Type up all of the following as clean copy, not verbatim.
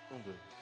Um, dois.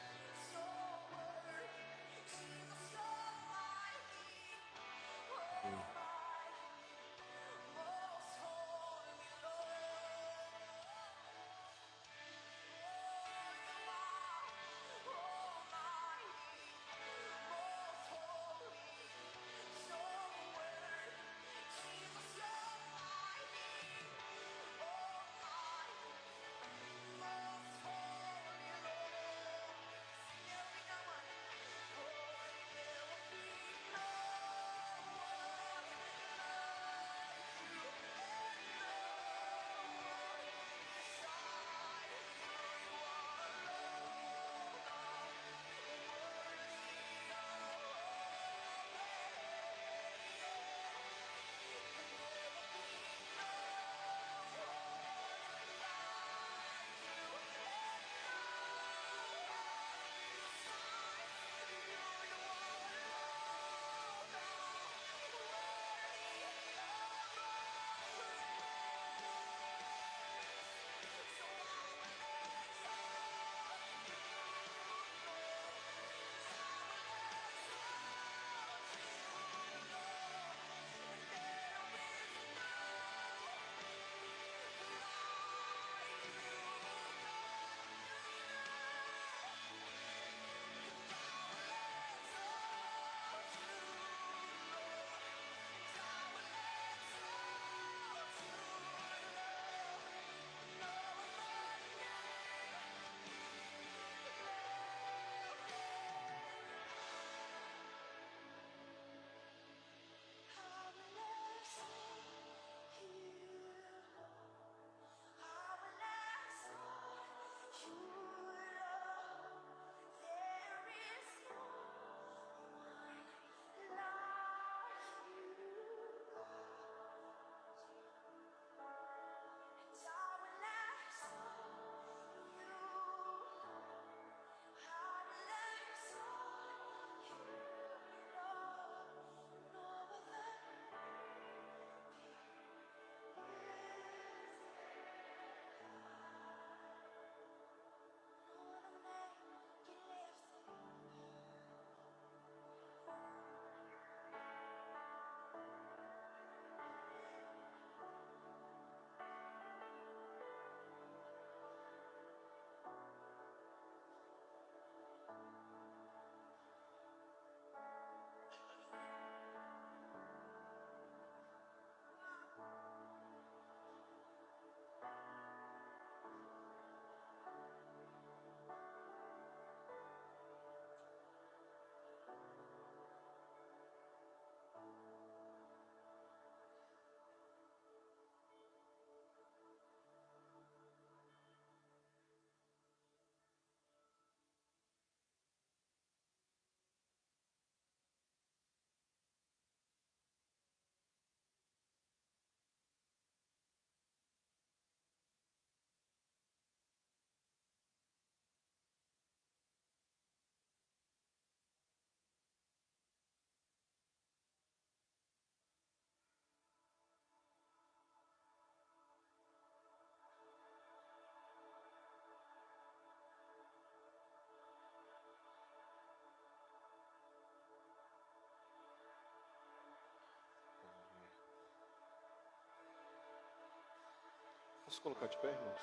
Vamos colocar de pé, irmãos?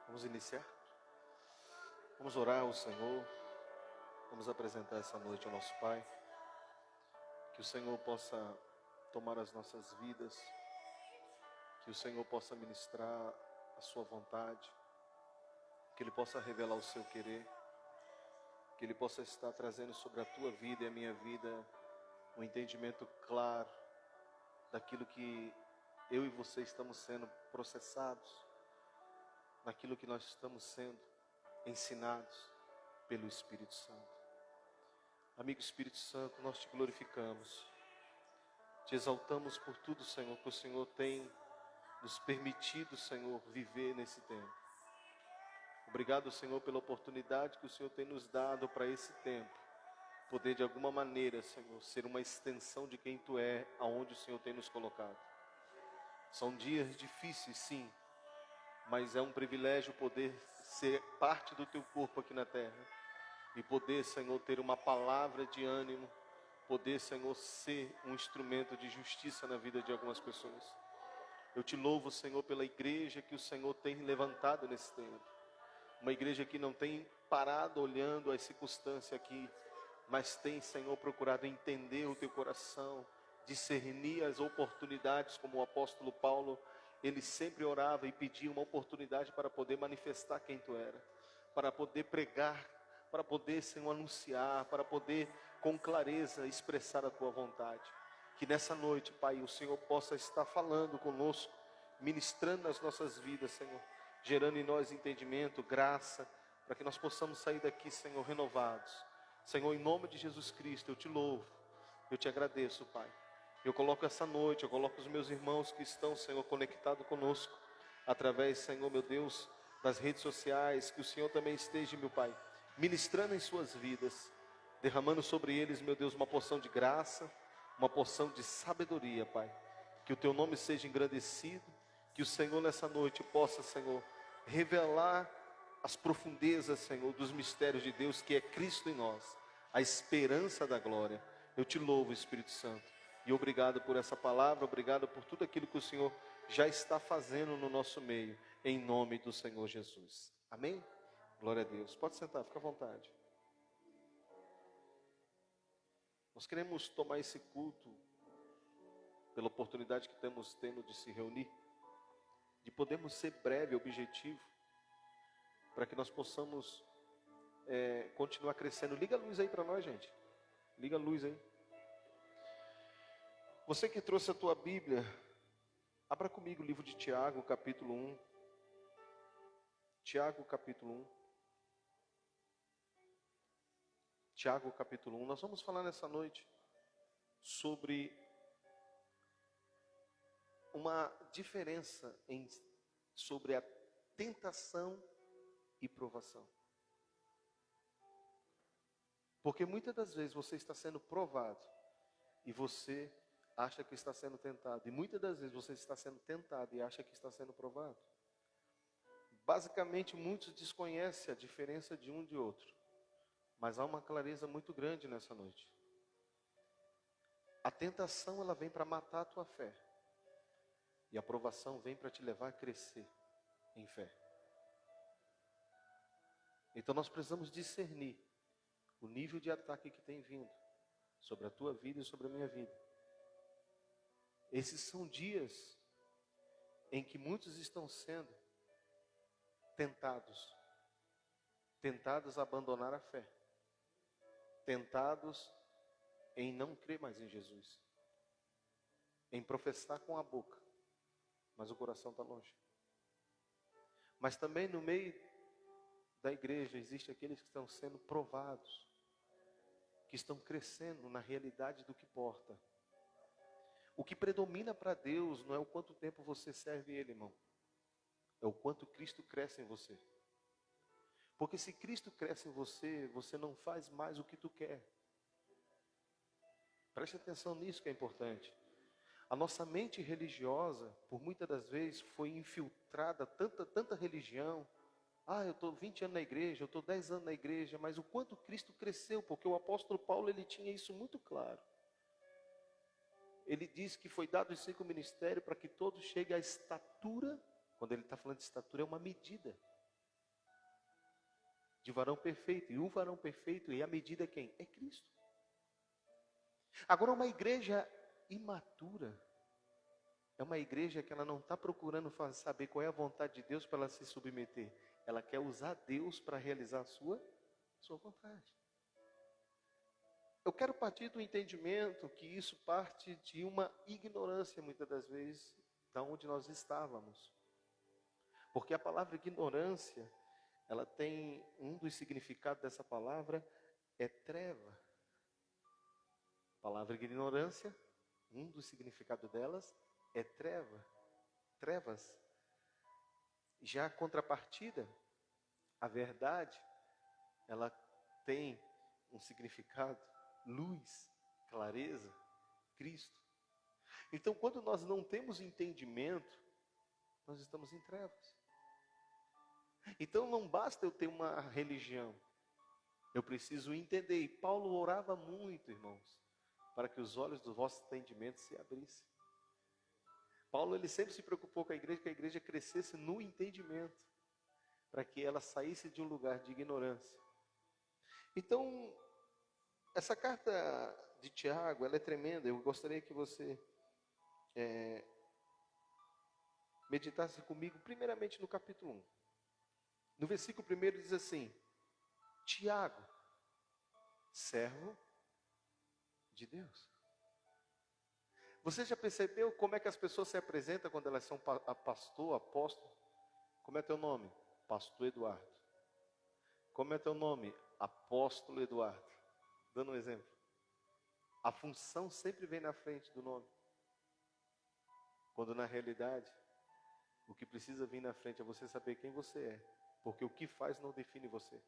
Vamos iniciar? Vamos orar ao Senhor. Vamos apresentar essa noite ao nosso Pai. Que o Senhor possa tomar as nossas vidas. Que o Senhor possa ministrar a sua vontade. Que Ele possa revelar o seu querer. Que Ele possa estar trazendo sobre a tua vida e a minha vida um entendimento claro daquilo que eu e você estamos sendo processados, naquilo que nós estamos sendo ensinados pelo Espírito Santo. Amigo Espírito Santo, nós te glorificamos, te exaltamos por tudo, Senhor, que o Senhor tem nos permitido, Senhor, viver nesse tempo. Obrigado, Senhor, pela oportunidade que o Senhor tem nos dado para esse tempo, poder de alguma maneira, Senhor, ser uma extensão de quem Tu é, aonde o Senhor tem nos colocado. São dias difíceis, sim, mas é um privilégio poder ser parte do teu corpo aqui na terra e poder, Senhor, ter uma palavra de ânimo, poder, Senhor, ser um instrumento de justiça na vida de algumas pessoas. Eu te louvo, Senhor, pela igreja que o Senhor tem levantado nesse tempo. Uma igreja que não tem parado olhando as circunstâncias aqui, mas tem, Senhor, procurado entender o teu coração, discernir as oportunidades, como o apóstolo Paulo, ele sempre orava e pedia uma oportunidade para poder manifestar quem tu era, para poder pregar, para poder, Senhor, anunciar, para poder com clareza expressar a tua vontade. Que nessa noite, Pai, o Senhor possa estar falando conosco, ministrando nas nossas vidas, Senhor, gerando em nós entendimento, graça, para que nós possamos sair daqui, Senhor, renovados. Senhor, em nome de Jesus Cristo, eu te louvo, eu te agradeço, Pai. Eu coloco essa noite, eu coloco os meus irmãos que estão, Senhor, conectados conosco, através, Senhor, meu Deus, das redes sociais, que o Senhor também esteja, meu Pai, ministrando em suas vidas, derramando sobre eles, meu Deus, uma porção de graça, uma porção de sabedoria, Pai. Que o teu nome seja engrandecido, que o Senhor nessa noite possa, Senhor, revelar as profundezas, Senhor, dos mistérios de Deus, que é Cristo em nós, a esperança da glória. Eu te louvo, Espírito Santo, e obrigado por essa palavra, obrigado por tudo aquilo que o Senhor já está fazendo no nosso meio, em nome do Senhor Jesus. Amém? Glória a Deus. Pode sentar, fica à vontade. Nós queremos tomar esse culto, pela oportunidade que estamos tendo de se reunir, de podermos ser breve, objetivo, para que nós possamos continuar crescendo. Liga a luz aí para nós, gente. Liga a luz aí. Você que trouxe a tua Bíblia, abra comigo o livro de Tiago, capítulo 1. Tiago, capítulo 1. Tiago, capítulo 1. Nós vamos falar nessa noite sobre uma diferença sobre a tentação e provação. Porque muitas das vezes você está sendo provado e você acha que está sendo tentado. E muitas das vezes você está sendo tentado e acha que está sendo provado. Basicamente, muitos desconhecem a diferença de um de outro. Mas há uma clareza muito grande nessa noite. A tentação, ela vem para matar a tua fé. E a provação vem para te levar a crescer em fé. Então nós precisamos discernir o nível de ataque que tem vindo sobre a tua vida e sobre a minha vida. Esses são dias em que muitos estão sendo tentados a abandonar a fé, tentados em não crer mais em Jesus, em professar com a boca, mas o coração está longe. Mas também no meio da igreja existem aqueles que estão sendo provados, que estão crescendo na realidade do que porta. O que predomina para Deus não é o quanto tempo você serve Ele, irmão. É o quanto Cristo cresce em você. Porque se Cristo cresce em você, você não faz mais o que tu quer. Preste atenção nisso que é importante. A nossa mente religiosa, por muitas das vezes, foi infiltrada tanta religião. Eu estou 20 anos na igreja, eu estou 10 anos na igreja, mas o quanto Cristo cresceu, porque o apóstolo Paulo, ele tinha isso muito claro. Ele diz que foi dado os 5 ministérios para que todos cheguem à estatura. Quando ele está falando de estatura, é uma medida de varão perfeito. E o varão perfeito, e a medida é quem? É Cristo. Agora, uma igreja imatura é uma igreja que ela não está procurando saber qual é a vontade de Deus para ela se submeter. Ela quer usar Deus para realizar a sua vontade. Eu quero partir do entendimento que isso parte de uma ignorância, muitas das vezes, da onde nós estávamos. Porque a palavra ignorância, ela tem um dos significados dessa palavra é treva. A palavra ignorância, um dos significados delas é trevas. Já a contrapartida, a verdade, ela tem um significado, luz, clareza, Cristo. Então, quando nós não temos entendimento, nós estamos em trevas. Então não basta eu ter uma religião, eu preciso entender. E Paulo orava muito, irmãos, para que os olhos do vosso entendimento se abrissem. Paulo, ele sempre se preocupou com que a igreja crescesse no entendimento, para que ela saísse de um lugar de ignorância. Então, essa carta de Tiago, ela é tremenda. Eu gostaria que você meditasse comigo, primeiramente no capítulo 1. No versículo 1 diz assim: Tiago, servo de Deus. Você já percebeu como é que as pessoas se apresentam quando elas são pastor, apóstolo? Como é teu nome? Pastor Eduardo. Como é teu nome? Apóstolo Eduardo. Dando um exemplo. A função sempre vem na frente do nome. Quando na realidade, o que precisa vir na frente é você saber quem você é. Porque o que faz não define você.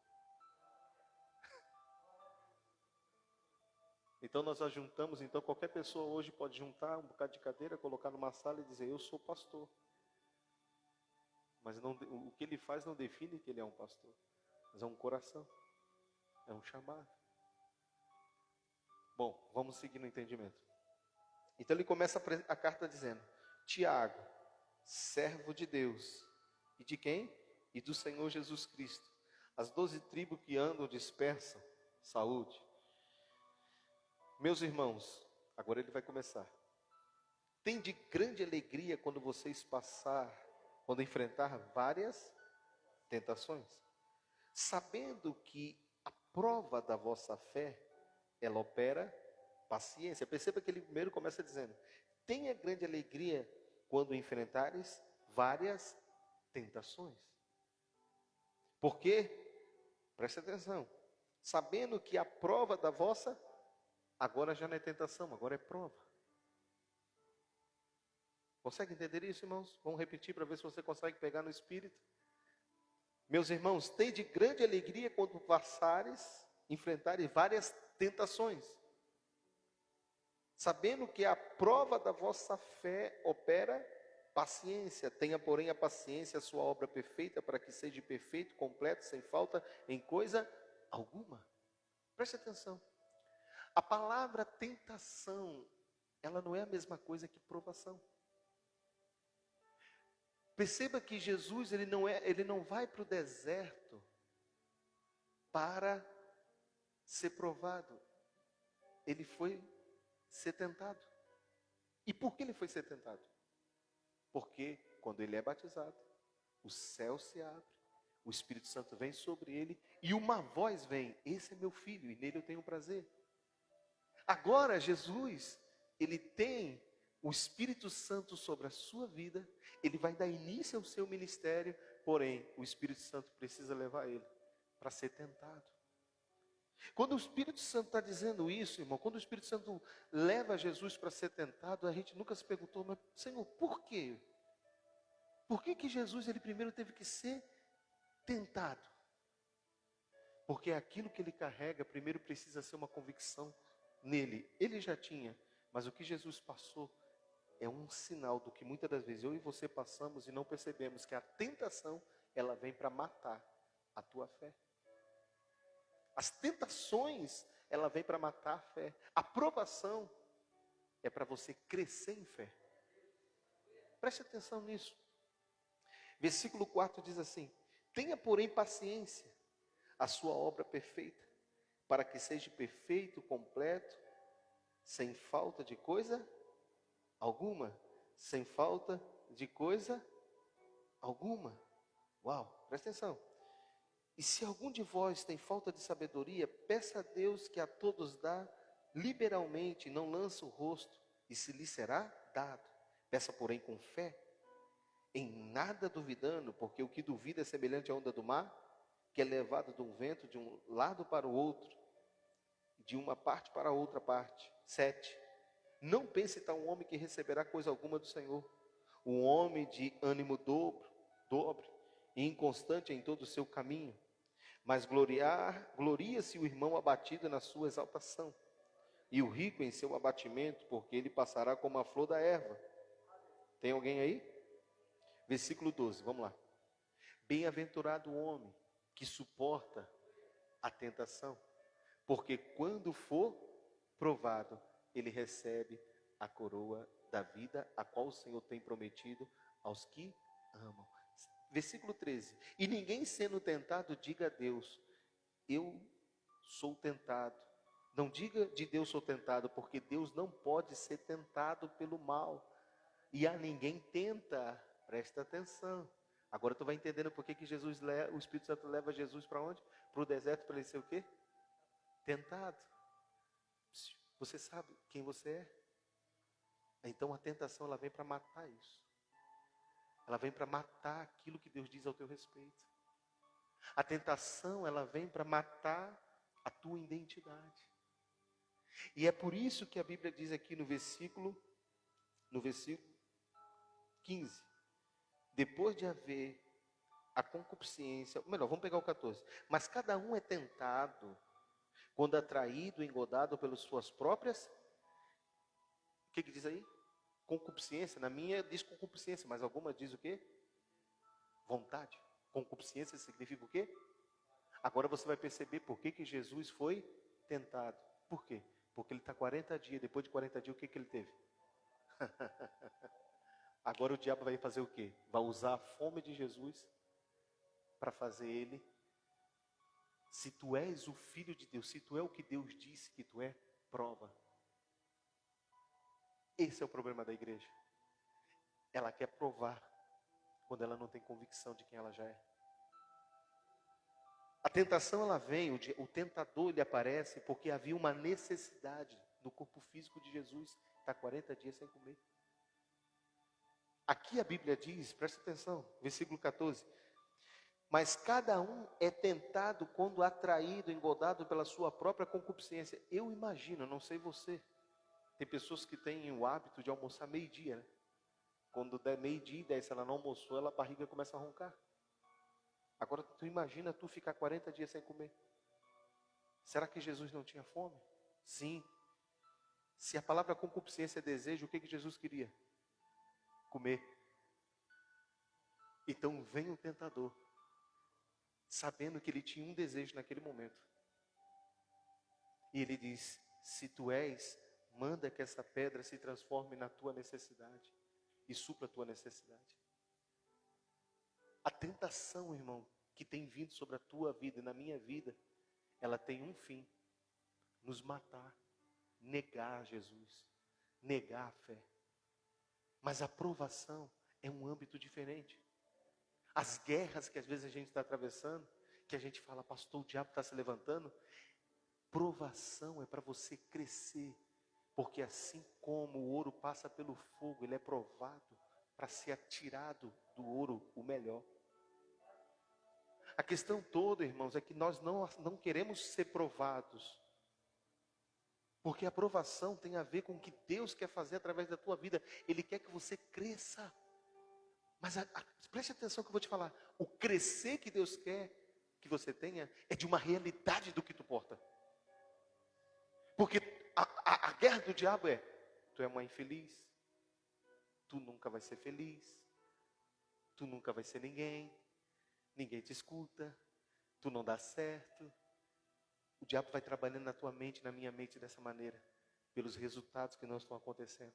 Então nós ajuntamos, então qualquer pessoa hoje pode juntar um bocado de cadeira, colocar numa sala e dizer, eu sou pastor. Mas não, o que ele faz não define que ele é um pastor. Mas é um coração. É um chamado. Bom, vamos seguir no entendimento. Então ele começa a carta dizendo, Tiago, servo de Deus. E de quem? E do Senhor Jesus Cristo. As 12 tribos que andam dispersam, saúde. Meus irmãos, agora ele vai começar. Tem de grande alegria quando vocês quando enfrentar várias tentações, sabendo que a prova da vossa fé, ela opera paciência. Perceba que ele primeiro começa dizendo, tenha grande alegria quando enfrentares várias tentações. Por quê? Presta atenção. Sabendo que a prova da vossa, agora já não é tentação, agora é prova. Consegue entender isso, irmãos? Vamos repetir para ver se você consegue pegar no espírito. Meus irmãos, tende grande alegria quando enfrentares várias tentações, sabendo que a prova da vossa fé opera paciência. Tenha, porém, a paciência a sua obra perfeita, para que seja perfeito, completo, sem falta em coisa alguma. Preste atenção. A palavra tentação, ela não é a mesma coisa que provação. Perceba que Jesus, ele não vai para o deserto para ser provado. Ele foi ser tentado. E por que ele foi ser tentado? Porque quando ele é batizado, o céu se abre, o Espírito Santo vem sobre ele e uma voz vem, esse é meu filho e nele eu tenho prazer. Agora Jesus, ele tem o Espírito Santo sobre a sua vida, ele vai dar início ao seu ministério, porém o Espírito Santo precisa levar ele para ser tentado. Quando o Espírito Santo está dizendo isso, irmão, quando o Espírito Santo leva Jesus para ser tentado, a gente nunca se perguntou, mas Senhor, por quê? Por que Jesus, ele primeiro teve que ser tentado? Porque aquilo que ele carrega, primeiro precisa ser uma convicção nele. Ele já tinha, mas o que Jesus passou é um sinal do que muitas das vezes eu e você passamos e não percebemos, que a tentação, ela vem para matar a tua fé. As tentações, ela vem para matar a fé. A provação é para você crescer em fé. Preste atenção nisso. Versículo 4 diz assim, tenha, porém, paciência a sua obra perfeita, para que seja perfeito, completo, sem falta de coisa alguma. Sem falta de coisa alguma. Uau, presta atenção. E se algum de vós tem falta de sabedoria, peça a Deus, que a todos dá liberalmente, não lança o rosto, e se lhe será dado. Peça, porém, com fé, em nada duvidando, porque o que duvida é semelhante à onda do mar, que é levado de um vento de um lado para o outro, de uma parte para a outra parte. 7. Não pense tal homem que receberá coisa alguma do Senhor. O homem de ânimo dobre e inconstante em todo o seu caminho. Mas gloria-se o irmão abatido na sua exaltação, e o rico em seu abatimento, porque ele passará como a flor da erva. Tem alguém aí? Versículo 12, vamos lá. Bem-aventurado o homem que suporta a tentação, porque quando for provado, ele recebe a coroa da vida, a qual o Senhor tem prometido aos que amam. Versículo 13. E ninguém sendo tentado, diga a Deus, eu sou tentado. Não diga de Deus sou tentado, porque Deus não pode ser tentado pelo mal. E a ninguém tenta, presta atenção. Agora tu vai entendendo por que o Espírito Santo leva Jesus para onde? Para o deserto, para ele ser o quê? Tentado. Você sabe quem você é? Então a tentação ela vem para matar isso. Ela vem para matar aquilo que Deus diz ao teu respeito. A tentação ela vem para matar a tua identidade. E é por isso que a Bíblia diz aqui no versículo 15. Depois de haver a concupiscência, melhor, vamos pegar o 14. Mas cada um é tentado quando atraído, engodado pelas suas próprias. O que diz aí? Concupiscência. Na minha diz concupiscência, mas alguma diz o quê? Vontade. Concupiscência significa o quê? Agora você vai perceber por que Jesus foi tentado. Por quê? Porque ele está 40 dias. Depois de 40 dias, o que ele teve? Agora o diabo vai fazer o quê? Vai usar a fome de Jesus para fazer ele. Se tu és o Filho de Deus, se tu é o que Deus disse que tu é, prova. Esse é o problema da igreja. Ela quer provar quando ela não tem convicção de quem ela já é. A tentação ela vem, o tentador ele aparece porque havia uma necessidade no corpo físico de Jesus, está 40 dias sem comer. Aqui a Bíblia diz, presta atenção, versículo 14. Mas cada um é tentado quando atraído, engodado pela sua própria concupiscência. Eu imagino, não sei você, tem pessoas que têm o hábito de almoçar meio-dia, né? Quando der meio-dia e 10, se ela não almoçou, a barriga começa a roncar. Agora, tu imagina tu ficar 40 dias sem comer. Será que Jesus não tinha fome? Sim. Se a palavra concupiscência é desejo, o que Jesus queria? Comer. Então vem o tentador, sabendo que ele tinha um desejo naquele momento. E ele diz, se tu és, manda que essa pedra se transforme na tua necessidade e supra a tua necessidade. A tentação, irmão, que tem vindo sobre a tua vida e na minha vida, ela tem um fim: nos matar, negar Jesus, negar a fé. Mas a provação é um âmbito diferente. As guerras que às vezes a gente está atravessando, que a gente fala, pastor, o diabo está se levantando. Provação é para você crescer, porque assim como o ouro passa pelo fogo, ele é provado para ser atirado do ouro o melhor. A questão toda, irmãos, é que nós não queremos ser provados, porque a provação tem a ver com o que Deus quer fazer através da tua vida. Ele quer que você cresça. Mas preste atenção que eu vou te falar. O crescer que Deus quer que você tenha é de uma realidade do que tu porta. Porque a guerra do diabo é, tu é uma infeliz, tu nunca vai ser feliz, tu nunca vai ser ninguém te escuta, tu não dá certo. O diabo vai trabalhando na tua mente, na minha mente dessa maneira, pelos resultados que não estão acontecendo.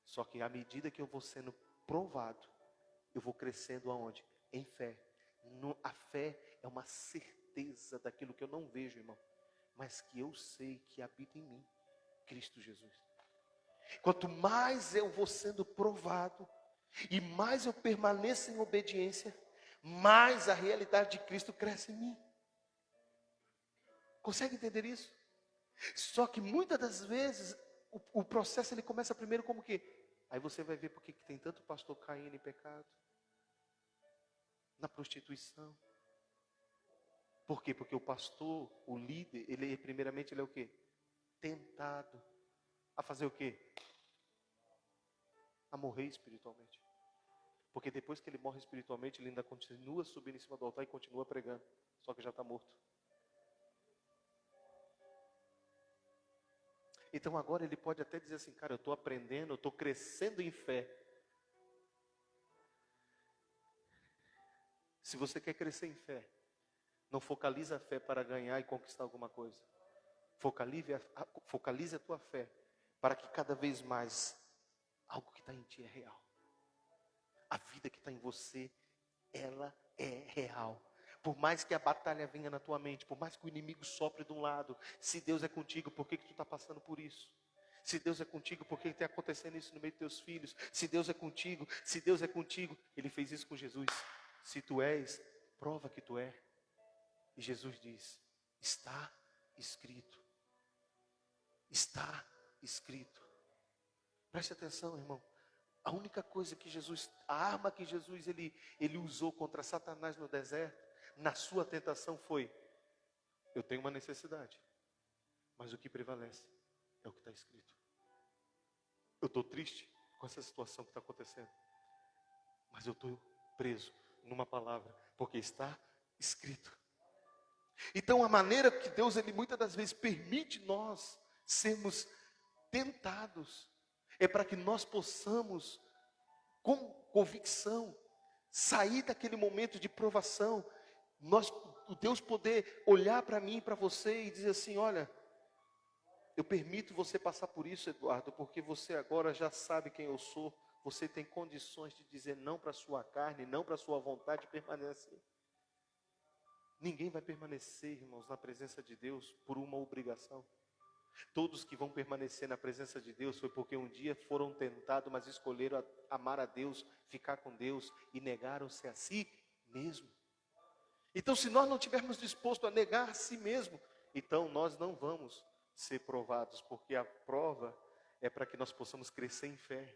Só que à medida que eu vou sendo provado, eu vou crescendo aonde? Em fé. A fé é uma certeza daquilo que eu não vejo, irmão, mas que eu sei que habita em mim, Cristo Jesus. Quanto mais eu vou sendo provado, e mais eu permaneço em obediência, mais a realidade de Cristo cresce em mim. Consegue entender isso? Só que muitas das vezes, o processo ele começa primeiro como que? Aí você vai ver porque que tem tanto pastor caindo em pecado, na prostituição. Por quê? Porque o pastor, o líder, primeiramente ele é o quê? Tentado a fazer o quê? A morrer espiritualmente. Porque depois que ele morre espiritualmente, ele ainda continua subindo em cima do altar e continua pregando, só que já está morto. Então agora ele pode até dizer assim, cara, eu estou aprendendo, eu estou crescendo em fé. Se você quer crescer em fé, não focalize a fé para ganhar e conquistar alguma coisa. Focalize a tua fé para que cada vez mais algo que está em ti é real. A vida que está em você, ela é real. Por mais que a batalha venha na tua mente, por mais que o inimigo sopre de um lado, se Deus é contigo, por que tu está passando por isso? Se Deus é contigo, por que está acontecendo isso no meio dos teus filhos? Se Deus é contigo, Ele fez isso com Jesus. Se tu és, prova que tu é. E Jesus diz, está escrito. Está escrito. Preste atenção, irmão. A única coisa que a arma que Jesus ele usou contra Satanás no deserto, na sua tentação foi, eu tenho uma necessidade, mas o que prevalece é o que está escrito. Eu estou triste com essa situação que está acontecendo, mas eu estou preso numa palavra, porque está escrito. Então a maneira que Deus, Ele muitas das vezes permite nós sermos tentados, é para que nós possamos, com convicção, sair daquele momento de provação, o Deus poder olhar para mim e para você e dizer assim, olha, eu permito você passar por isso, Eduardo, porque você agora já sabe quem eu sou, você tem condições de dizer não para a sua carne, não para a sua vontade, permanecer. Ninguém vai permanecer, irmãos, na presença de Deus por uma obrigação. Todos que vão permanecer na presença de Deus foi porque um dia foram tentados, mas escolheram amar a Deus, ficar com Deus e negaram-se a si mesmo. Então, se nós não estivermos dispostos a negar a si mesmo, então nós não vamos ser provados, porque a prova é para que nós possamos crescer em fé.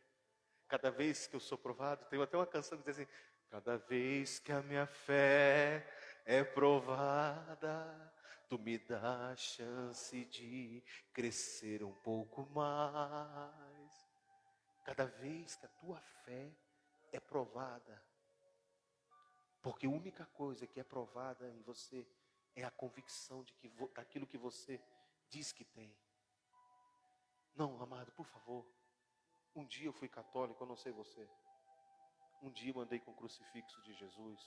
Cada vez que eu sou provado, tem até uma canção que diz assim, cada vez que a minha fé é provada, tu me dá a chance de crescer um pouco mais. Cada vez que a tua fé é provada, porque a única coisa que é provada em você é a convicção de daquilo que você diz que tem. Não, amado, por favor. Um dia eu fui católico, eu não sei você. Um dia eu andei com o crucifixo de Jesus.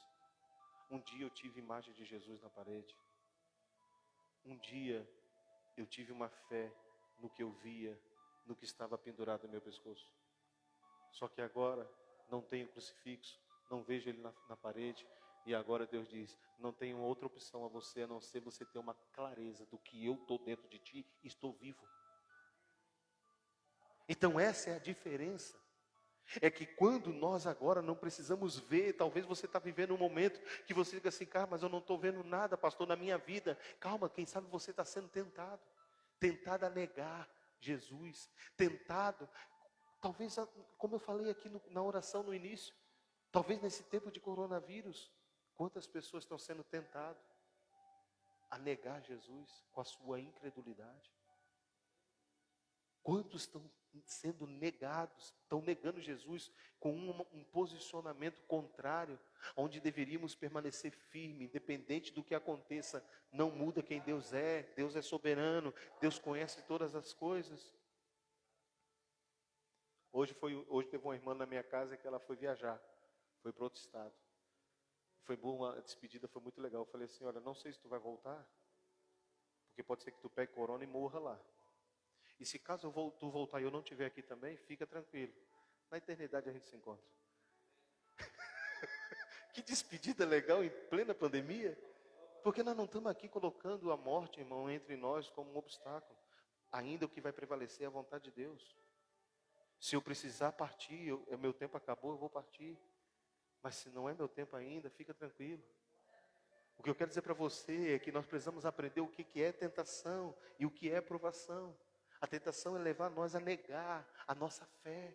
Um dia eu tive imagem de Jesus na parede. Um dia eu tive uma fé no que eu via, no que estava pendurado no meu pescoço. Só que agora não tenho crucifixo, não vejo ele na parede. E agora Deus diz, não tenho outra opção a você, a não ser você ter uma clareza do que eu estou dentro de ti e estou vivo. Então essa é a diferença. É que quando nós agora não precisamos ver, talvez você está vivendo um momento que você diga assim, cara, mas eu não estou vendo nada, pastor, na minha vida. Calma, quem sabe você está sendo tentado. Tentado a negar Jesus. Tentado, talvez, como eu falei aqui na oração no início, talvez nesse tempo de coronavírus, quantas pessoas estão sendo tentadas a negar Jesus com a sua incredulidade? Quantos estão sendo negados, estão negando Jesus com um posicionamento contrário, onde deveríamos permanecer firme, independente do que aconteça, não muda quem Deus é soberano, Deus conhece todas as coisas. Hoje teve uma irmã na minha casa que ela foi viajar, foi para outro estado. Foi boa, a despedida foi muito legal. Eu falei assim, olha, não sei se tu vai voltar, porque pode ser que tu pegue corona e morra lá. E se caso tu voltar e eu não estiver aqui também, fica tranquilo. Na eternidade a gente se encontra. Que despedida legal em plena pandemia. Porque nós não estamos aqui colocando a morte, irmão, entre nós como um obstáculo. Ainda o que vai prevalecer é a vontade de Deus. Se eu precisar partir, meu tempo acabou, eu vou partir. Mas se não é meu tempo ainda, fica tranquilo. O que eu quero dizer para você é que nós precisamos aprender o que é tentação e o que é provação. A tentação é levar nós a negar a nossa fé.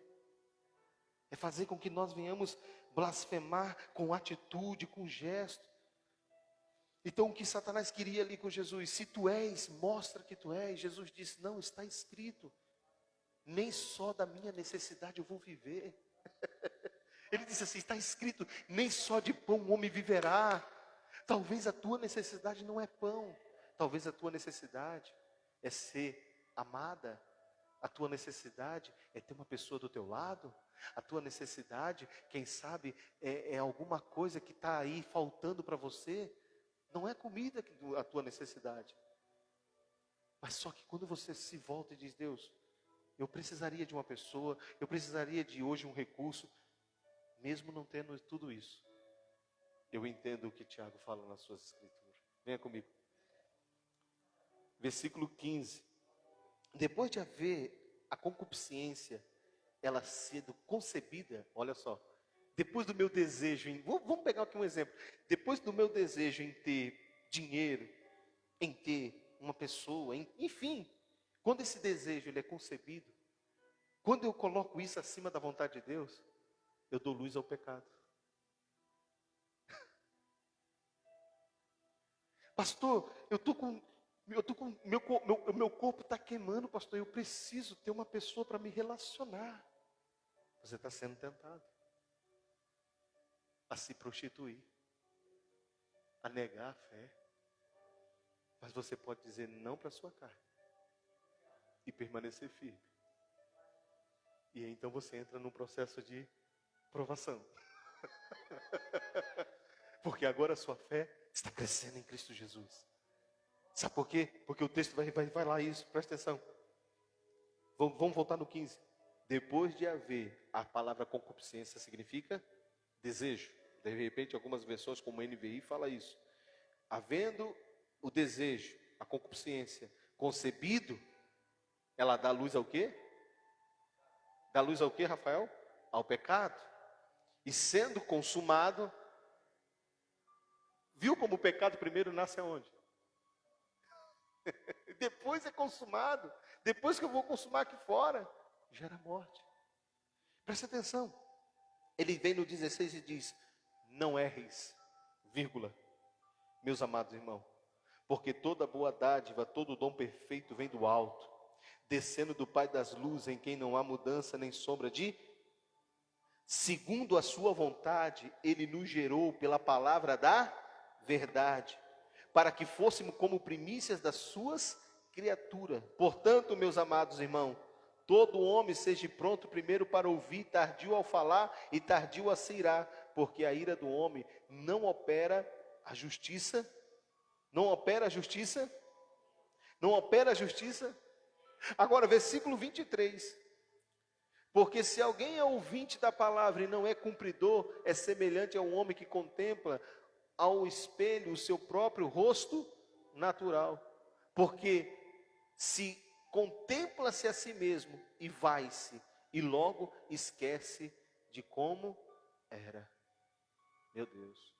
É fazer com que nós venhamos blasfemar com atitude, com gesto. Então o que Satanás queria ali com Jesus? Se tu és, mostra que tu és. Jesus disse, não, está escrito. Nem só da minha necessidade eu vou viver. Ele disse assim, está escrito, nem só de pão o homem viverá. Talvez a tua necessidade não é pão. Talvez a tua necessidade é ser amada. A tua necessidade é ter uma pessoa do teu lado. A tua necessidade, quem sabe, é alguma coisa que está aí faltando para você. Não é comida a tua necessidade. Mas só que quando você se volta e diz, Deus, eu precisaria de uma pessoa, eu precisaria de hoje um recurso, mesmo não tendo tudo isso. Eu entendo o que Tiago fala nas suas escrituras. Venha comigo. Versículo 15. Depois de haver a concupiscência, ela sendo concebida, olha só. Depois do meu desejo, vamos pegar aqui um exemplo. Depois do meu desejo em ter dinheiro, em ter uma pessoa, enfim. Quando esse desejo ele é concebido, quando eu coloco isso acima da vontade de Deus, eu dou luz ao pecado. Pastor, meu corpo está queimando, pastor. Eu preciso ter uma pessoa para me relacionar. Você está sendo tentado a se prostituir, a negar a fé. Mas você pode dizer não para a sua carne e permanecer firme. E aí, então você entra num processo de provação. Porque agora a sua fé está crescendo em Cristo Jesus. Sabe por quê? Porque o texto vai lá isso, presta atenção. Vamos voltar no 15. Depois de haver, a palavra concupiscência significa desejo. De repente, algumas versões como NVI fala isso. Havendo o desejo, a concupiscência concebido, ela dá luz ao quê? Dá luz ao quê, Rafael? Ao pecado. E sendo consumado, viu como o pecado primeiro nasce aonde? Depois é consumado. Depois que eu vou consumar aqui fora, gera morte. Presta atenção. Ele vem no 16 e diz, não erres, vírgula, meus amados irmãos, porque toda boa dádiva, todo dom perfeito vem do alto, descendo do Pai das luzes, em quem não há mudança nem sombra de... Segundo a sua vontade, Ele nos gerou pela palavra da verdade, para que fôssemos como primícias das suas criaturas. Portanto, meus amados irmãos, todo homem seja pronto primeiro para ouvir, tardio ao falar e tardio a se irar, porque a ira do homem não opera a justiça. Não opera a justiça? Não opera a justiça? Agora, versículo 23. Porque se alguém é ouvinte da palavra e não é cumpridor, é semelhante a um homem que contempla ao espelho o seu próprio rosto natural. Porque se contempla-se a si mesmo e vai-se, e logo esquece de como era. Meu Deus.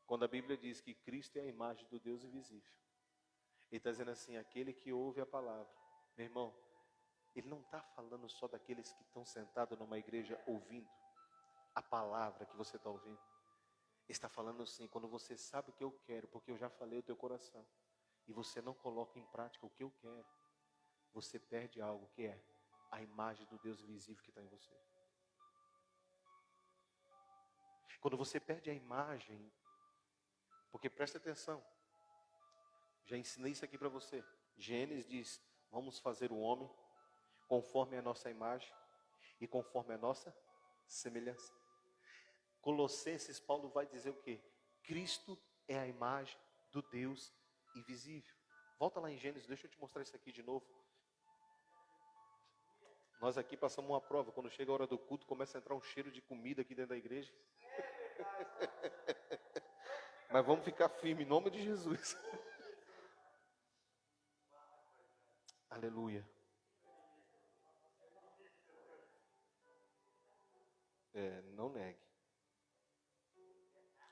Quando a Bíblia diz que Cristo é a imagem do Deus invisível, Ele está dizendo assim, aquele que ouve a palavra. Meu irmão, Ele não está falando só daqueles que estão sentados numa igreja ouvindo a palavra que você está ouvindo. Ele está falando assim, quando você sabe o que eu quero, porque eu já falei o teu coração, e você não coloca em prática o que eu quero, você perde algo que é a imagem do Deus invisível que está em você. Quando você perde a imagem, porque presta atenção, já ensinei isso aqui para você. Gênesis diz, vamos fazer o homem conforme a nossa imagem e conforme a nossa semelhança. Colossenses, Paulo vai dizer o quê? Cristo é a imagem do Deus invisível. Volta lá em Gênesis, deixa eu te mostrar isso aqui de novo. Nós aqui passamos uma prova, quando chega a hora do culto, começa a entrar um cheiro de comida aqui dentro da igreja. Mas vamos ficar firmes em nome de Jesus. Aleluia. Não negue.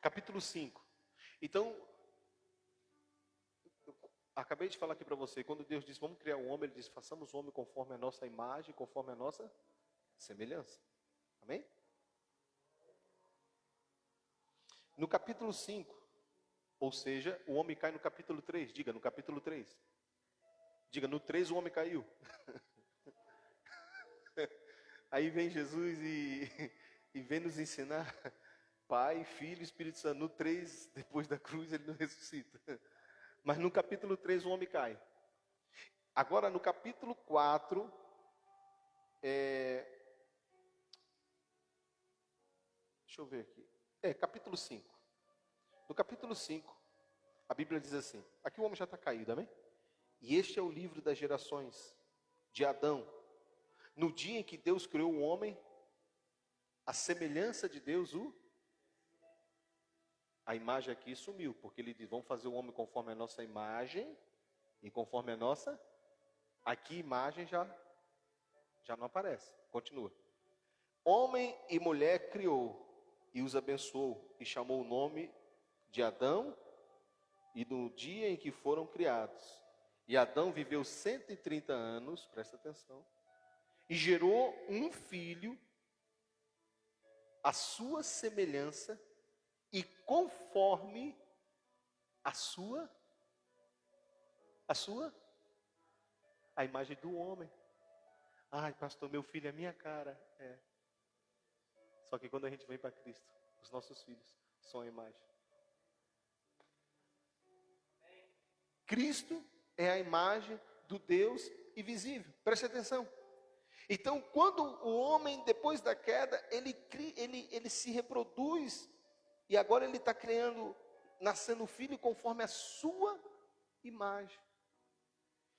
Capítulo 5. Então, acabei de falar aqui para você, quando Deus diz, vamos criar o homem, Ele diz, façamos o homem conforme a nossa imagem, conforme a nossa semelhança. Amém? No capítulo 5, ou seja, o homem cai no capítulo 3, diga, no capítulo 3. Diga, no 3 o homem caiu. Aí vem Jesus e vem nos ensinar, Pai, Filho e Espírito Santo. No 3, depois da cruz, Ele não ressuscita. Mas no capítulo 3 o homem cai. Agora no capítulo 4, Deixa eu ver aqui. Capítulo 5. No capítulo 5, a Bíblia diz assim, aqui o homem já está caído, amém? E este é o livro das gerações de Adão. No dia em que Deus criou o homem, a semelhança de Deus, a imagem aqui sumiu, porque ele diz, vamos fazer o homem conforme a nossa imagem, e conforme a nossa, aqui imagem já não aparece, continua. Homem e mulher criou, e os abençoou, e chamou o nome de Adão, e no dia em que foram criados. E Adão viveu 130 anos, presta atenção, e gerou um filho, à sua semelhança, e conforme a imagem do homem. Ai, pastor, meu filho é minha cara. Só que quando a gente vem para Cristo, os nossos filhos são a imagem. Cristo é a imagem do Deus invisível. Preste atenção. Então, quando o homem, depois da queda, ele se reproduz, e agora ele está nascendo filho conforme a sua imagem.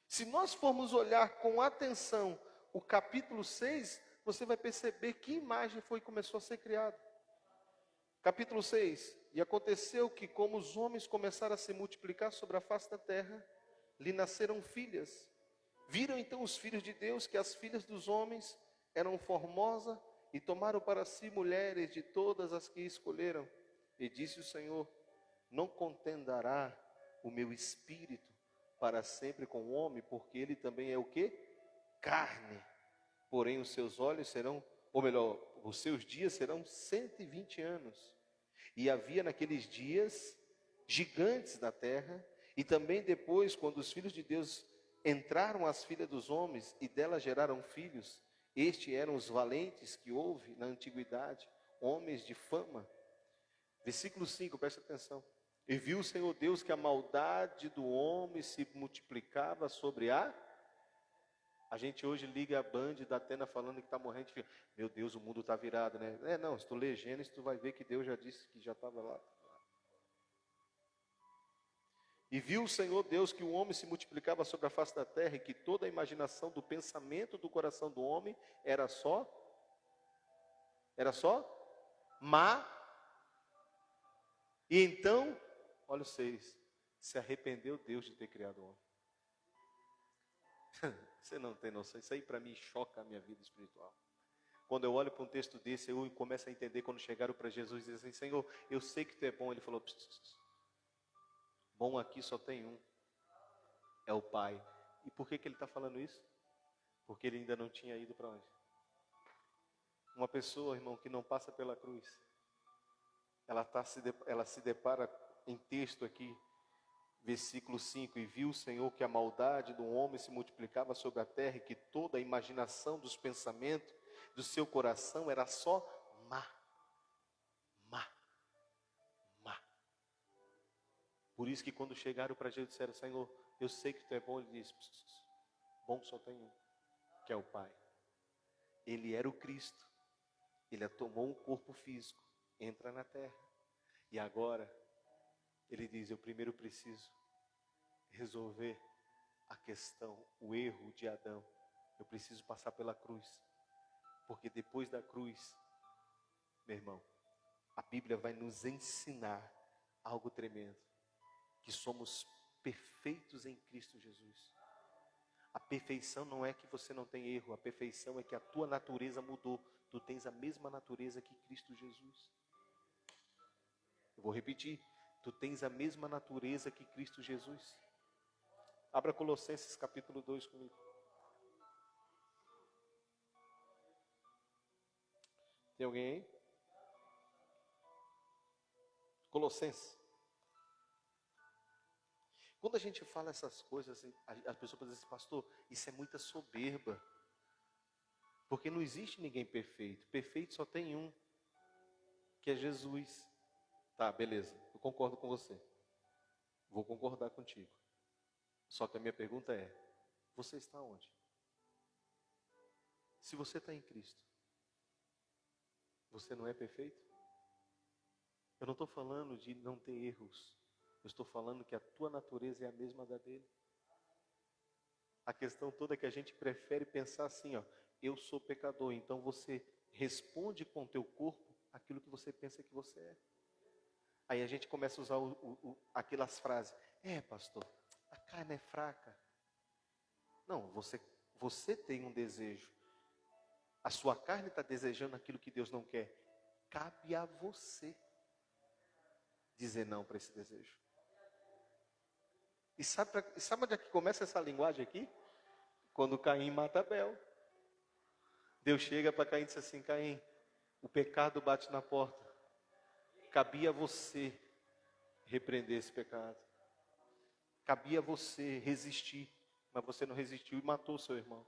Se nós formos olhar com atenção o capítulo 6, você vai perceber que imagem foi que começou a ser criada. Capítulo 6. E aconteceu que, como os homens começaram a se multiplicar sobre a face da terra, lhe nasceram filhas. Viram então os filhos de Deus que as filhas dos homens eram formosas, e tomaram para si mulheres de todas as que escolheram. E disse o Senhor, não contendará o meu espírito para sempre com o homem, porque ele também é o quê? Carne. Porém os seus olhos serão, ou melhor, os seus dias serão 120 anos. E havia naqueles dias gigantes da terra, e também depois, quando os filhos de Deus entraram as filhas dos homens, e delas geraram filhos, estes eram os valentes que houve na antiguidade, homens de fama. Versículo 5, presta atenção. E viu o Senhor Deus que a maldade do homem se multiplicava sobre a gente hoje liga a Band da Atena falando que está morrendo, fica, meu Deus, o mundo está virado, né? Não, se tu lê Gênesis, tu vai ver que Deus já disse que já estava lá. E viu o Senhor Deus que o homem se multiplicava sobre a face da terra, e que toda a imaginação do pensamento do coração do homem era só má. E então, olha o 6, se arrependeu Deus de ter criado o homem. Você não tem noção, isso aí para mim choca a minha vida espiritual. Quando eu olho para um texto desse, eu começo a entender quando chegaram para Jesus e dizem assim, Senhor, eu sei que tu é bom. Ele falou, bom aqui só tem um, é o Pai. E por que ele está falando isso? Porque ele ainda não tinha ido para onde? Uma pessoa, irmão, que não passa pela cruz, ela se depara em texto aqui, versículo 5, e viu o Senhor que a maldade do homem se multiplicava sobre a terra, e que toda a imaginação dos pensamentos do seu coração era só má. Por isso que quando chegaram para Jesus, disseram, Senhor, eu sei que tu é bom. Ele disse, bom só tem um, que é o Pai. Ele era o Cristo, ele tomou um corpo físico, entra na terra, e agora ele diz, eu primeiro preciso resolver a questão, o erro de Adão. Eu preciso passar pela cruz, porque depois da cruz, meu irmão, a Bíblia vai nos ensinar algo tremendo, que somos perfeitos em Cristo Jesus. A perfeição não é que você não tem erro, a perfeição é que a tua natureza mudou. Tu tens a mesma natureza que Cristo Jesus. Eu vou repetir, tu tens a mesma natureza que Cristo Jesus. Abra Colossenses capítulo 2 comigo. Tem alguém aí? Colossenses. Quando a gente fala essas coisas, as pessoas podem dizer, pastor, isso é muita soberba. Porque não existe ninguém perfeito. Perfeito só tem um, que é Jesus. Tá, beleza, eu concordo com você. Vou concordar contigo. Só que a minha pergunta é, você está onde? Se você está em Cristo, você não é perfeito? Eu não estou falando de não ter erros. Eu estou falando que a tua natureza é a mesma da dele. A questão toda é que a gente prefere pensar assim, ó, eu sou pecador, então você responde com o teu corpo aquilo que você pensa que você é. Aí a gente começa a usar aquelas frases, pastor, a carne é fraca. Não, você tem um desejo. A sua carne está desejando aquilo que Deus não quer. Cabe a você dizer não para esse desejo. E sabe onde é que começa essa linguagem aqui? Quando Caim mata Abel. Deus chega para Caim e diz assim, Caim, o pecado bate na porta. Cabia a você repreender esse pecado. Cabia a você resistir. Mas você não resistiu e matou seu irmão.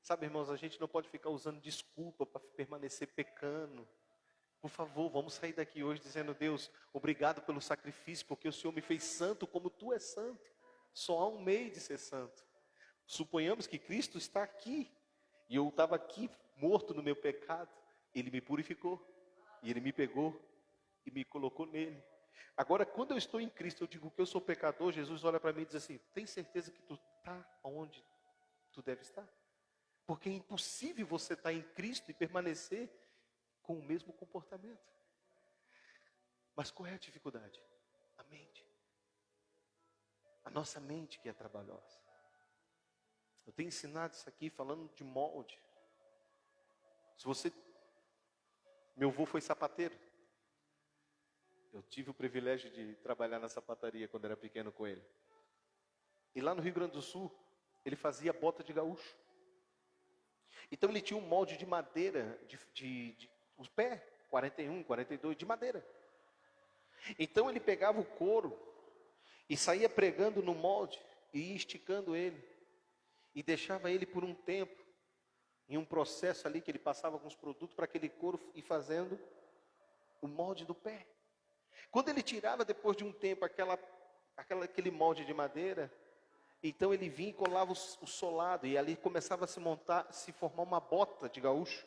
Sabe, irmãos, a gente não pode ficar usando desculpa para permanecer pecando. Por favor, vamos sair daqui hoje dizendo, Deus, obrigado pelo sacrifício, porque o Senhor me fez santo como Tu és santo. Só há um meio de ser santo. Suponhamos que Cristo está aqui, e eu estava aqui morto no meu pecado. Ele me purificou, e Ele me pegou, e me colocou nele. Agora, quando eu estou em Cristo, eu digo que eu sou pecador, Jesus olha para mim e diz assim, tem certeza que tu está onde tu deve estar? Porque é impossível você estar em Cristo e permanecer com o mesmo comportamento. Mas qual é a dificuldade? A mente. A nossa mente que é trabalhosa. Eu tenho ensinado isso aqui falando de molde. Meu avô foi sapateiro. Eu tive o privilégio de trabalhar na sapataria quando era pequeno com ele. E lá no Rio Grande do Sul, ele fazia bota de gaúcho. Então ele tinha um molde de madeira, os pés, 41, 42, de madeira. Então ele pegava o couro e saía pregando no molde e ia esticando ele. E deixava ele por um tempo, em um processo ali que ele passava com os produtos para aquele couro ir fazendo o molde do pé. Quando ele tirava depois de um tempo aquele molde de madeira, então ele vinha e colava o solado, e ali começava a se formar uma bota de gaúcho.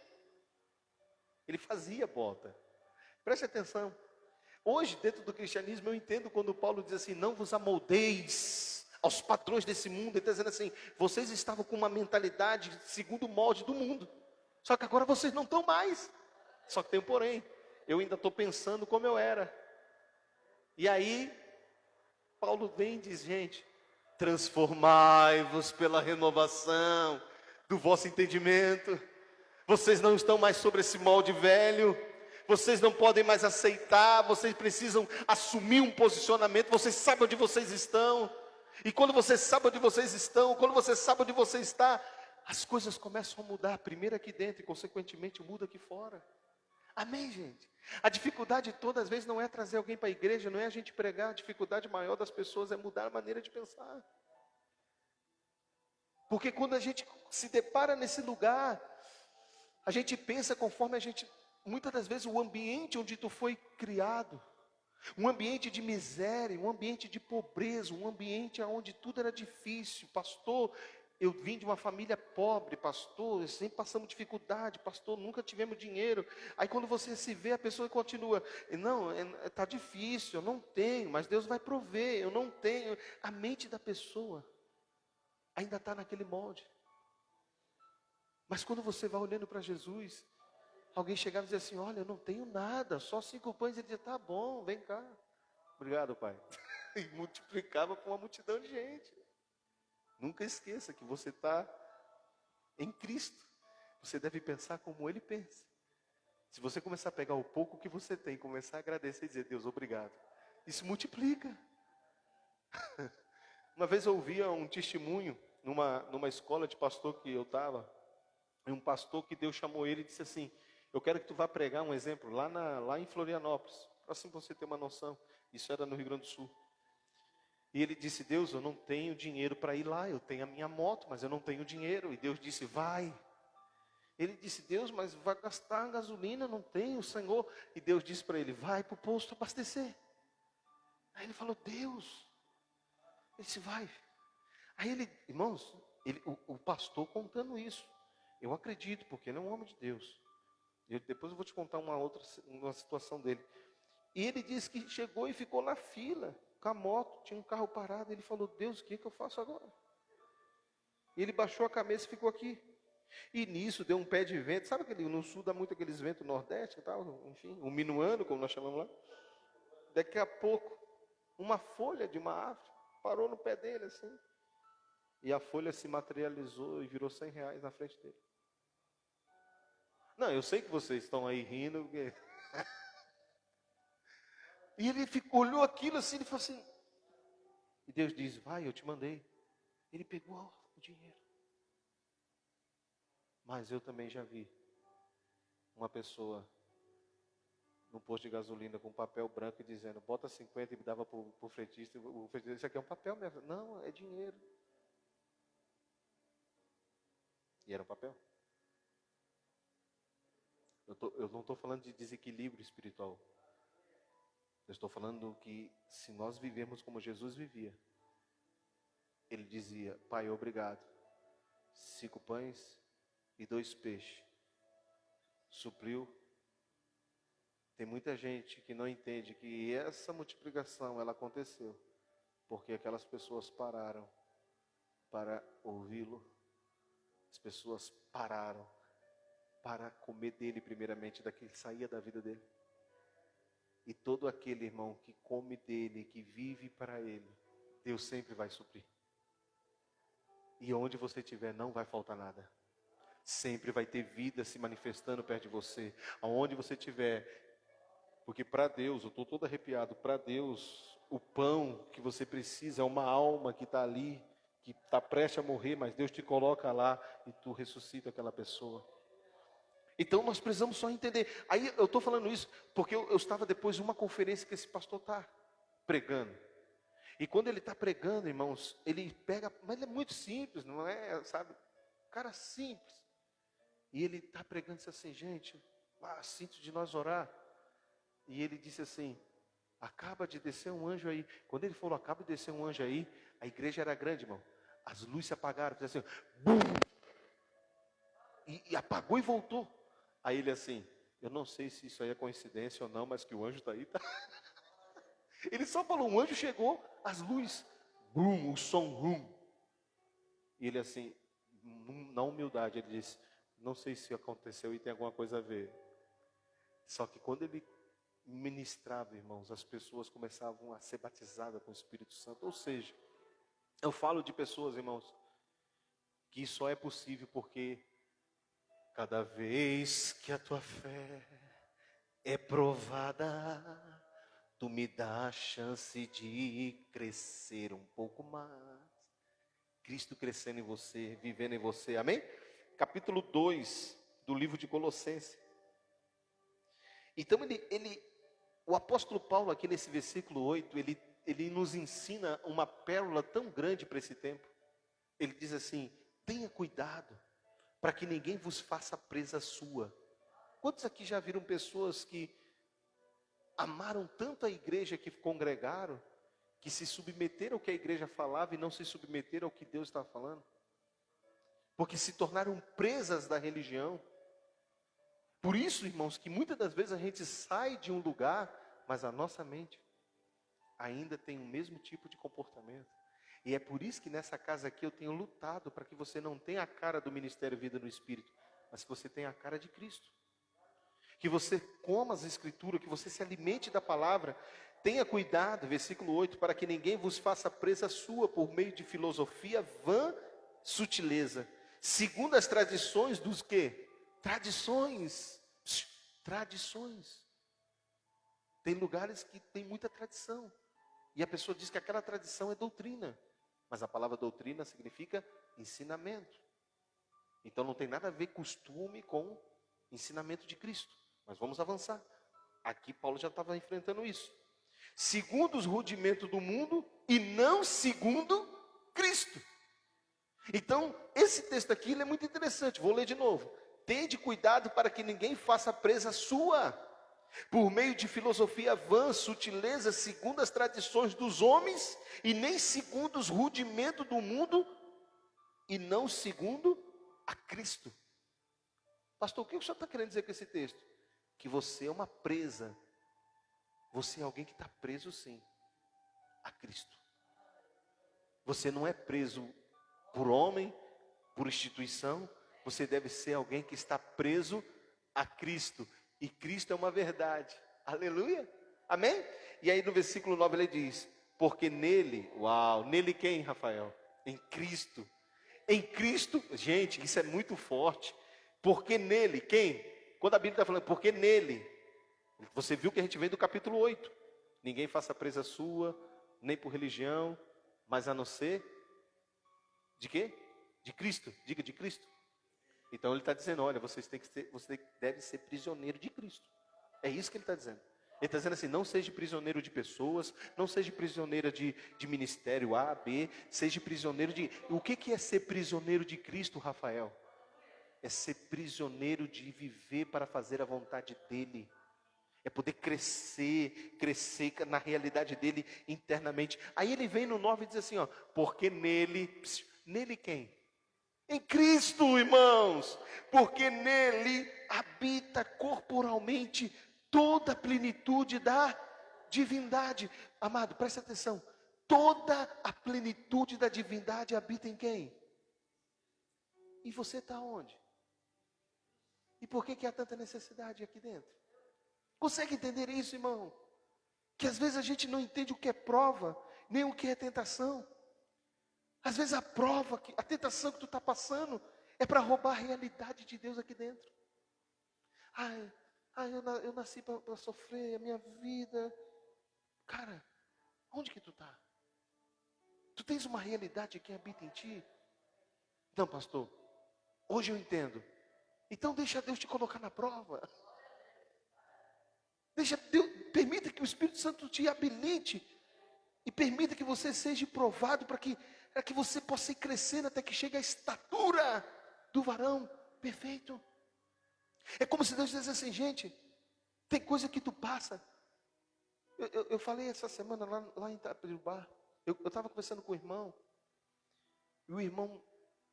Ele fazia bota. Preste atenção. Hoje, dentro do cristianismo, eu entendo quando Paulo diz assim, não vos amoldeis aos padrões desse mundo. Ele está dizendo assim, vocês estavam com uma mentalidade segundo o molde do mundo. Só que agora vocês não estão mais. Só que tem um porém. Eu ainda estou pensando como eu era. E aí, Paulo vem e diz, gente, transformai-vos pela renovação do vosso entendimento. Vocês não estão mais sobre esse molde velho. Vocês não podem mais aceitar. Vocês precisam assumir um posicionamento. Vocês sabem onde vocês estão. E quando você sabe onde vocês estão, quando você sabe onde você está, as coisas começam a mudar. Primeiro aqui dentro e consequentemente muda aqui fora. Amém, gente? A dificuldade toda, às vezes, não é trazer alguém para a igreja, não é a gente pregar. A dificuldade maior das pessoas é mudar a maneira de pensar. Porque quando a gente se depara nesse lugar, a gente pensa conforme muitas das vezes, o ambiente onde tu foi criado. Um ambiente de miséria, um ambiente de pobreza, um ambiente onde tudo era difícil. Pastor, eu vim de uma família pobre, pastor, sempre passamos dificuldade, pastor, nunca tivemos dinheiro. Aí quando você se vê, a pessoa continua, não, está difícil, eu não tenho, mas Deus vai prover, eu não tenho. A mente da pessoa ainda está naquele molde. Mas quando você vai olhando para Jesus, alguém chegava e dizia assim, olha, eu não tenho nada, só 5 pães. Ele dizia, tá bom, vem cá. Obrigado, pai. E multiplicava para uma multidão de gente. Nunca esqueça que você está em Cristo. Você deve pensar como Ele pensa. Se você começar a pegar o pouco que você tem, começar a agradecer e dizer, Deus, obrigado. Isso multiplica. Uma vez eu ouvia um testemunho numa escola de pastor que eu estava. E um pastor que Deus chamou ele e disse assim, eu quero que tu vá pregar um exemplo lá em Florianópolis. Assim para você ter uma noção. Isso era no Rio Grande do Sul. E ele disse, Deus, eu não tenho dinheiro para ir lá, eu tenho a minha moto, mas eu não tenho dinheiro. E Deus disse, vai. Ele disse, Deus, mas vai gastar gasolina, não tenho, Senhor. E Deus disse para ele, vai para o posto abastecer. Aí ele falou, Deus. Ele disse, vai. Aí ele, irmãos, o pastor contando isso. Eu acredito, porque ele é um homem de Deus. Depois eu vou te contar uma situação dele. E ele disse que chegou e ficou na fila, com a moto, tinha um carro parado. Ele falou, Deus, o que eu faço agora? E ele baixou a cabeça e ficou aqui. E nisso deu um pé de vento. Sabe que no sul dá muito aqueles ventos nordeste e tal, enfim, um minuano, como nós chamamos lá. Daqui a pouco, uma folha de uma árvore parou no pé dele, assim. E a folha se materializou e virou R$100 na frente dele. Não, eu sei que vocês estão aí rindo. Porque... E ele olhou aquilo assim, ele falou assim. E Deus diz, vai, eu te mandei. Ele pegou o dinheiro. Mas eu também já vi uma pessoa no posto de gasolina com papel branco e dizendo, bota 50 e me dava para o frentista. O frentista disse, isso aqui é um papel mesmo. Não, é dinheiro. E era um papel. Eu não estou falando de desequilíbrio espiritual. Eu estou falando que se nós vivemos como Jesus vivia, ele dizia, Pai, obrigado. 5 pães e 2 peixes. Supriu. Tem muita gente que não entende que essa multiplicação, ela aconteceu porque aquelas pessoas pararam para ouvi-lo. As pessoas pararam para comer dele primeiramente, daquele que saía da vida dele. E todo aquele irmão que come dele, que vive para ele, Deus sempre vai suprir. E onde você estiver, não vai faltar nada. Sempre vai ter vida se manifestando perto de você. Aonde você estiver. Porque para Deus, eu estou todo arrepiado, para Deus, o pão que você precisa é uma alma que está ali, que está prestes a morrer, mas Deus te coloca lá e tu ressuscita aquela pessoa. Então nós precisamos só entender. Aí eu estou falando isso porque eu estava depois de uma conferência que esse pastor está pregando. E quando ele está pregando, irmãos, ele pega, mas ele é muito simples, não é, sabe? Cara simples. E ele está pregando, disse assim, gente, sinto de nós orar. E ele disse assim, acaba de descer um anjo aí. Quando ele falou, acaba de descer um anjo aí, a igreja era grande, irmão. As luzes se apagaram, fez assim, bum! E apagou e voltou. Aí ele assim, eu não sei se isso aí é coincidência ou não, mas que o anjo está aí, tá? Ele só falou, um anjo chegou, as luzes, bum, o som, bum. E ele assim, na humildade, ele disse, não sei se aconteceu e tem alguma coisa a ver. Só que quando ele ministrava, irmãos, as pessoas começavam a ser batizadas com o Espírito Santo. Ou seja, eu falo de pessoas, irmãos, que só é possível porque cada vez que a tua fé é provada, tu me dá a chance de crescer um pouco mais. Cristo crescendo em você, vivendo em você, amém? Capítulo 2 do livro de Colossenses. Então o apóstolo Paulo aqui nesse versículo 8, ele nos ensina uma pérola tão grande para esse tempo. Ele diz assim, tenha cuidado para que ninguém vos faça presa sua. Quantos aqui já viram pessoas que amaram tanto a igreja que congregaram, que se submeteram ao que a igreja falava e não se submeteram ao que Deus estava falando? Porque se tornaram presas da religião. Por isso, irmãos, que muitas das vezes a gente sai de um lugar, mas a nossa mente ainda tem o mesmo tipo de comportamento. E é por isso que nessa casa aqui eu tenho lutado para que você não tenha a cara do Ministério Vida no Espírito, mas que você tenha a cara de Cristo. Que você coma as Escrituras, que você se alimente da palavra. Tenha cuidado, versículo 8, para que ninguém vos faça presa sua por meio de filosofia vã, sutileza, segundo as tradições dos quê? Tradições. Tem lugares que tem muita tradição. E a pessoa diz que aquela tradição é doutrina. Mas a palavra doutrina significa ensinamento. Então não tem nada a ver costume com ensinamento de Cristo. Mas vamos avançar. Aqui Paulo já estava enfrentando isso. Segundo os rudimentos do mundo e não segundo Cristo. Então, esse texto aqui ele é muito interessante. Vou ler de novo. Tende cuidado para que ninguém faça presa sua, por meio de filosofia vã, sutileza, segundo as tradições dos homens, e nem segundo os rudimentos do mundo, e não segundo a Cristo. Pastor, o que o senhor está querendo dizer com esse texto? Que você é uma presa. Você é alguém que está preso, sim, a Cristo. Você não é preso por homem, por instituição. Você deve ser alguém que está preso a Cristo. E Cristo é uma verdade. Aleluia. Amém? E aí no versículo 9 ele diz: porque nele, uau, nele quem, Rafael? Em Cristo. Em Cristo, gente, isso é muito forte. Porque nele, quem? Quando a Bíblia está falando, porque nele, você viu que a gente vem do capítulo 8. Ninguém faça presa sua, nem por religião, mas a não ser de quê? De Cristo. Diga, de Cristo. Então ele está dizendo, olha, você deve ser prisioneiro de Cristo. É isso que ele está dizendo. Ele está dizendo assim, não seja prisioneiro de pessoas, não seja prisioneira de ministério A, B, seja prisioneiro de... O que é ser prisioneiro de Cristo, Rafael? É ser prisioneiro de viver para fazer a vontade dEle. É poder crescer na realidade dEle internamente. Aí ele vem no 9 e diz assim, ó, porque nele quem? Em Cristo, irmãos, porque nele habita corporalmente toda a plenitude da divindade. Amado, presta atenção. Toda a plenitude da divindade habita em quem? E você está onde? E por que há tanta necessidade aqui dentro? Consegue entender isso, irmão? Que às vezes a gente não entende o que é prova, nem o que é tentação. Às vezes a prova, a tentação que tu está passando é para roubar a realidade de Deus aqui dentro. Eu nasci para sofrer a minha vida. Cara, onde que tu está? Tu tens uma realidade que habita em ti? Não, pastor, hoje eu entendo. Então deixa Deus te colocar na prova. Permita que o Espírito Santo te habilite. E permita que você seja provado para que você possa ir crescendo até que chegue à estatura do varão perfeito. É como se Deus dissesse assim, gente, tem coisa que tu passa. Eu falei essa semana lá em Itapirubá, eu estava conversando com o irmão, e o irmão,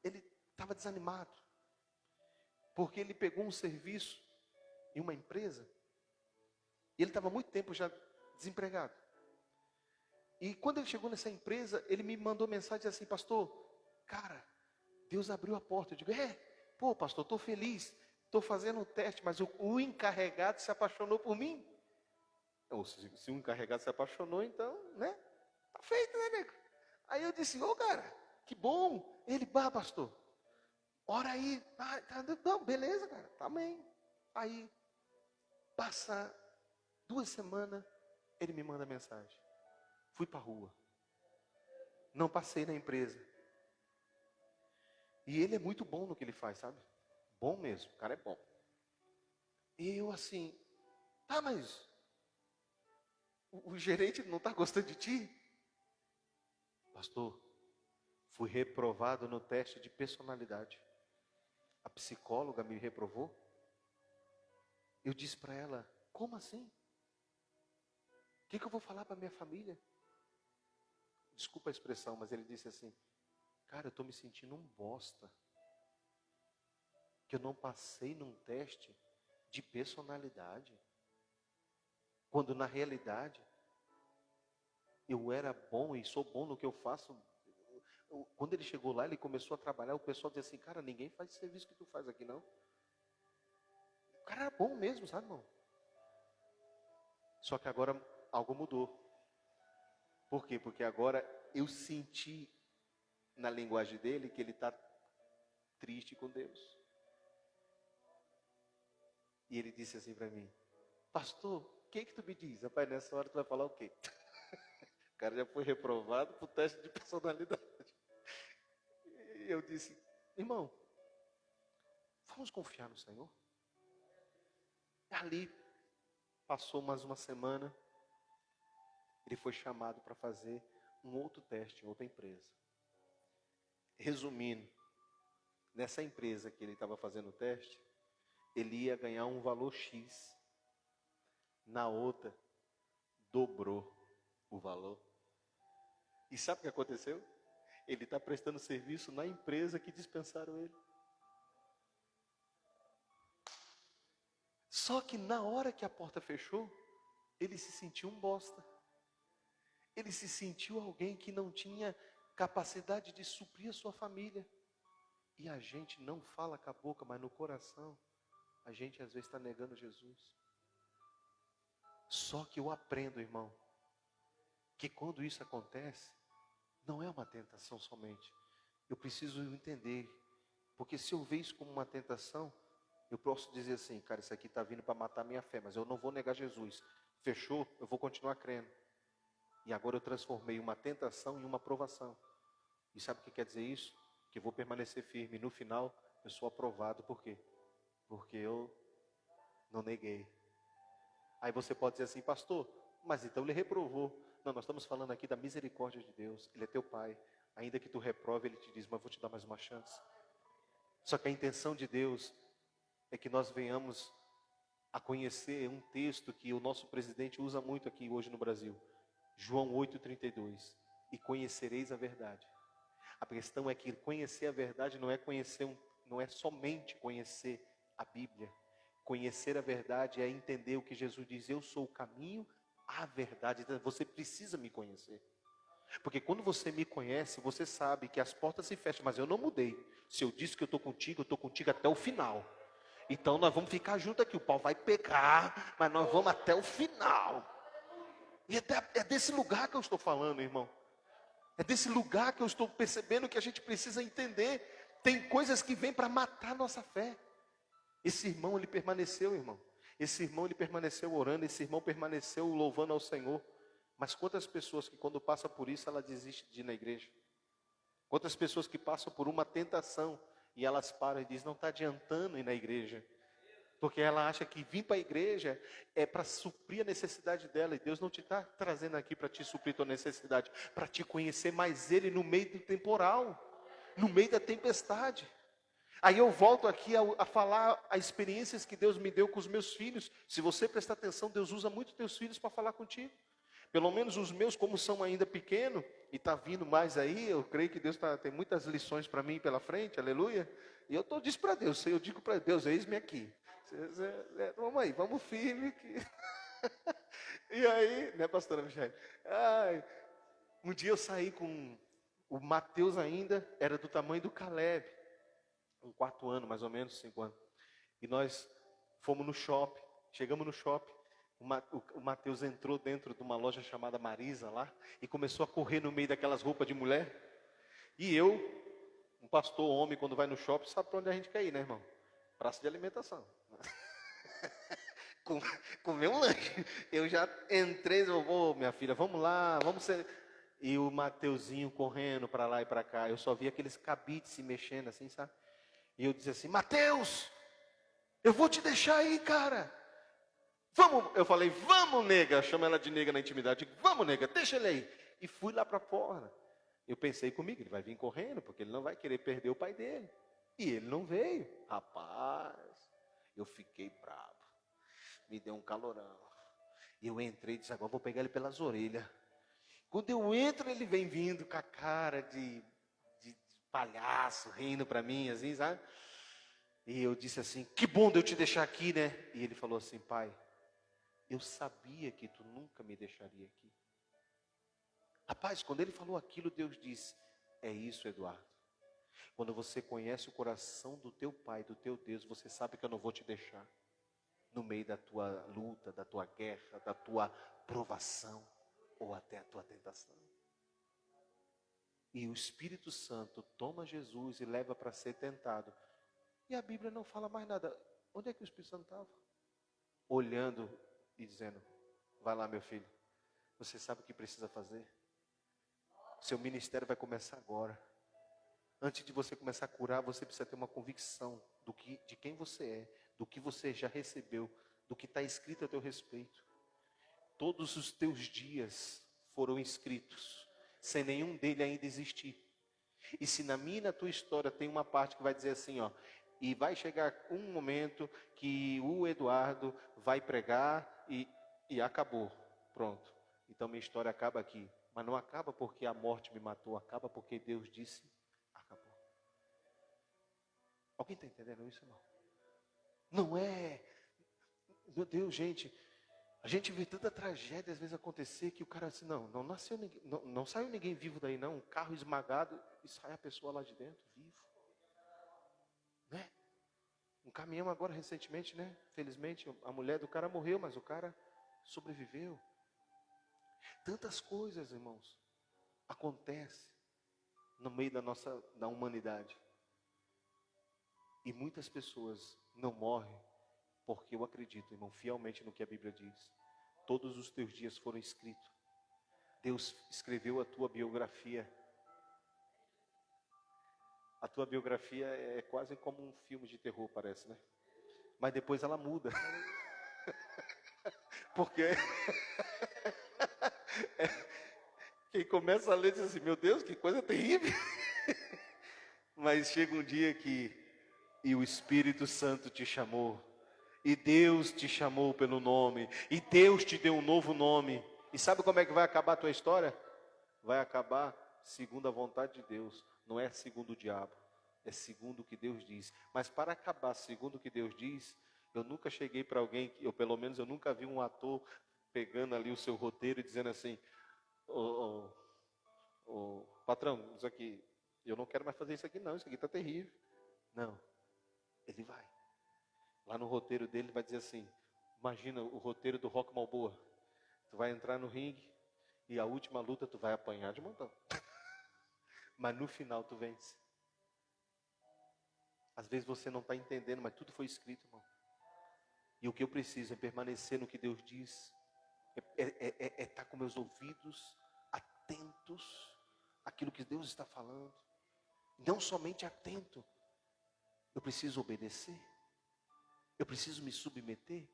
ele estava desanimado, porque ele pegou um serviço em uma empresa, e ele estava há muito tempo já desempregado. E quando ele chegou nessa empresa, ele me mandou mensagem assim, pastor, cara, Deus abriu a porta. Eu digo, pastor, estou feliz, estou fazendo um teste, mas o encarregado se apaixonou por mim. Ou se o encarregado se apaixonou, então, né? Tá feito, né, nego? Aí eu disse, cara, que bom. Ele, pastor, ora aí. Não, beleza, cara, também. Aí, passa 2 semanas, ele me manda mensagem. Fui para a rua. Não passei na empresa. E ele é muito bom no que ele faz, sabe? Bom mesmo, o cara é bom. E eu assim, mas o gerente não está gostando de ti? Pastor, fui reprovado no teste de personalidade. A psicóloga me reprovou. Eu disse para ela, como assim? O que eu vou falar para minha família? Desculpa a expressão, mas ele disse assim, cara, eu estou me sentindo um bosta. Que eu não passei num teste de personalidade. Quando na realidade, eu era bom e sou bom no que eu faço. Quando ele chegou lá, ele começou a trabalhar, o pessoal dizia assim, cara, ninguém faz esse serviço que tu faz aqui não. O cara era bom mesmo, sabe, irmão? Só que agora algo mudou. Por quê? Porque agora eu senti na linguagem dele que ele está triste com Deus. E ele disse assim para mim, pastor, o que tu me diz? Rapaz, nessa hora tu vai falar o quê? O cara já foi reprovado por teste de personalidade. E eu disse, irmão, vamos confiar no Senhor? Ali, passou mais uma semana, ele foi chamado para fazer um outro teste em outra empresa. Resumindo, nessa empresa que ele estava fazendo o teste, ele ia ganhar um valor X. Na outra, dobrou o valor. E sabe o que aconteceu? Ele está prestando serviço na empresa que dispensaram ele. Só que na hora que a porta fechou, ele se sentiu um bosta. Ele se sentiu alguém que não tinha capacidade de suprir a sua família. E a gente não fala com a boca, mas no coração, a gente às vezes está negando Jesus. Só que eu aprendo, irmão, que quando isso acontece, não é uma tentação somente. Eu preciso entender. Porque se eu ver isso como uma tentação, eu posso dizer assim, cara, isso aqui está vindo para matar a minha fé, mas eu não vou negar Jesus. Fechou? Eu vou continuar crendo. E agora eu transformei uma tentação em uma provação. E sabe o que quer dizer isso? Que eu vou permanecer firme. No final, eu sou aprovado. Por quê? Porque eu não neguei. Aí você pode dizer assim, pastor, mas então ele reprovou. Não, nós estamos falando aqui da misericórdia de Deus. Ele é teu pai. Ainda que tu reprove, ele te diz, mas vou te dar mais uma chance. Só que a intenção de Deus é que nós venhamos a conhecer um texto que o nosso presidente usa muito aqui hoje no Brasil. João 8,32. E conhecereis a verdade. A questão é que conhecer a verdade não é somente conhecer a Bíblia. Conhecer a verdade é entender o que Jesus diz. Eu sou o caminho, a verdade. Então, você precisa me conhecer. Porque quando você me conhece, você sabe que as portas se fecham, mas eu não mudei. Se eu disse que eu estou contigo até o final. Então nós vamos ficar juntos aqui. O pau vai pegar, mas nós vamos até o final. E é desse lugar que eu estou falando, irmão. É desse lugar que eu estou percebendo que a gente precisa entender. Tem coisas que vêm para matar a nossa fé. Esse irmão, ele permaneceu, irmão. Esse irmão, ele permaneceu orando. Esse irmão permaneceu louvando ao Senhor. Mas quantas pessoas que quando passa por isso, ela desiste de ir na igreja? Quantas pessoas que passam por uma tentação e elas param e dizem, não está adiantando ir na igreja. Porque ela acha que vir para a igreja é para suprir a necessidade dela. E Deus não te está trazendo aqui para te suprir tua necessidade. Para te conhecer mais Ele no meio do temporal. No meio da tempestade. Aí eu volto aqui a falar as experiências que Deus me deu com os meus filhos. Se você prestar atenção, Deus usa muito teus filhos para falar contigo. Pelo menos os meus, como são ainda pequenos, e está vindo mais aí, eu creio que Deus tem muitas lições para mim pela frente, aleluia. E eu disse para Deus, eu digo para Deus, eis-me aqui. Vamos aí, vamos firme. E aí, né, pastora Michele? Um dia eu saí com o Mateus ainda, era do tamanho do Caleb, com 4 anos, mais ou menos, 5 anos. E nós fomos no shopping, chegamos no shopping, o Mateus entrou dentro de uma loja chamada Marisa lá, e começou a correr no meio daquelas roupas de mulher. E eu, um pastor homem, quando vai no shopping, sabe para onde a gente quer ir, né, irmão? Praça de alimentação. Comer um lanche. Eu já entrei, minha filha, vamos lá, vamos ser... E o Mateuzinho correndo para lá e para cá. Eu só vi aqueles cabides se mexendo assim, sabe? E eu disse assim, Mateus, eu vou te deixar aí, cara. Vamos, eu falei, vamos, nega. Chama ela de nega na intimidade. Eu digo, vamos, nega, deixa ele aí. E fui lá para fora. Eu pensei comigo, ele vai vir correndo, porque ele não vai querer perder o pai dele. E ele não veio. Rapaz, eu fiquei bravo. Me deu um calorão. E eu entrei e disse, agora vou pegar ele pelas orelhas. Quando eu entro, ele vem vindo com a cara de palhaço, rindo para mim, assim, sabe? E eu disse assim, que bom de eu te deixar aqui, né? E ele falou assim, pai, eu sabia que tu nunca me deixaria aqui. Rapaz, quando ele falou aquilo, Deus disse, é isso, Eduardo. Quando você conhece o coração do teu pai, do teu Deus, você sabe que eu não vou te deixar. No meio da tua luta, da tua guerra, da tua provação, ou até a tua tentação. E o Espírito Santo toma Jesus e leva para ser tentado. E a Bíblia não fala mais nada. Onde é que o Espírito Santo estava? Olhando e dizendo, vai lá, meu filho, você sabe o que precisa fazer? Seu ministério vai começar agora. Antes de você começar a curar, você precisa ter uma convicção de quem você é, do que você já recebeu, do que está escrito a teu respeito. Todos os teus dias foram escritos, sem nenhum dele ainda existir. E se na minha e na tua história tem uma parte que vai dizer assim, ó, e vai chegar um momento que o Eduardo vai pregar e acabou, pronto. Então minha história acaba aqui. Mas não acaba porque a morte me matou, acaba porque Deus disse, acabou. Alguém está entendendo isso, irmão? Não é Meu Deus, gente, a gente vê tanta tragédia às vezes acontecer que o cara assim, não nasceu ninguém, não saiu ninguém vivo daí não, um carro esmagado e sai a pessoa lá de dentro, vivo. Né? Um caminhão agora recentemente, né? Felizmente, a mulher do cara morreu, mas o cara sobreviveu. Tantas coisas, irmãos, acontecem no meio da humanidade. E muitas pessoas não morrem porque eu acredito, irmão, fielmente no que a Bíblia diz. Todos os teus dias foram escritos. Deus escreveu a tua biografia. A tua biografia é quase como um filme de terror, parece, né? Mas depois ela muda. Porque quem começa a ler diz assim, meu Deus, que coisa terrível. Mas chega um dia e o Espírito Santo te chamou. E Deus te chamou pelo nome. E Deus te deu um novo nome. E sabe como é que vai acabar a tua história? Vai acabar segundo a vontade de Deus. Não é segundo o diabo. É segundo o que Deus diz. Mas para acabar segundo o que Deus diz, eu nunca cheguei para alguém, pelo menos eu nunca vi um ator pegando ali o seu roteiro e dizendo assim, patrão, isso aqui, eu não quero mais fazer isso aqui não, isso aqui está terrível. Não, ele vai. Lá no roteiro dele vai dizer assim, imagina o roteiro do Rock Balboa. Tu vai entrar no ringue e a última luta tu vai apanhar de montão. Mas no final tu vence. Às vezes você não está entendendo, mas tudo foi escrito, irmão. E o que eu preciso é permanecer no que Deus diz. É estar com meus ouvidos atentos àquilo que Deus está falando. Não somente atento. Eu preciso obedecer. Eu preciso me submeter.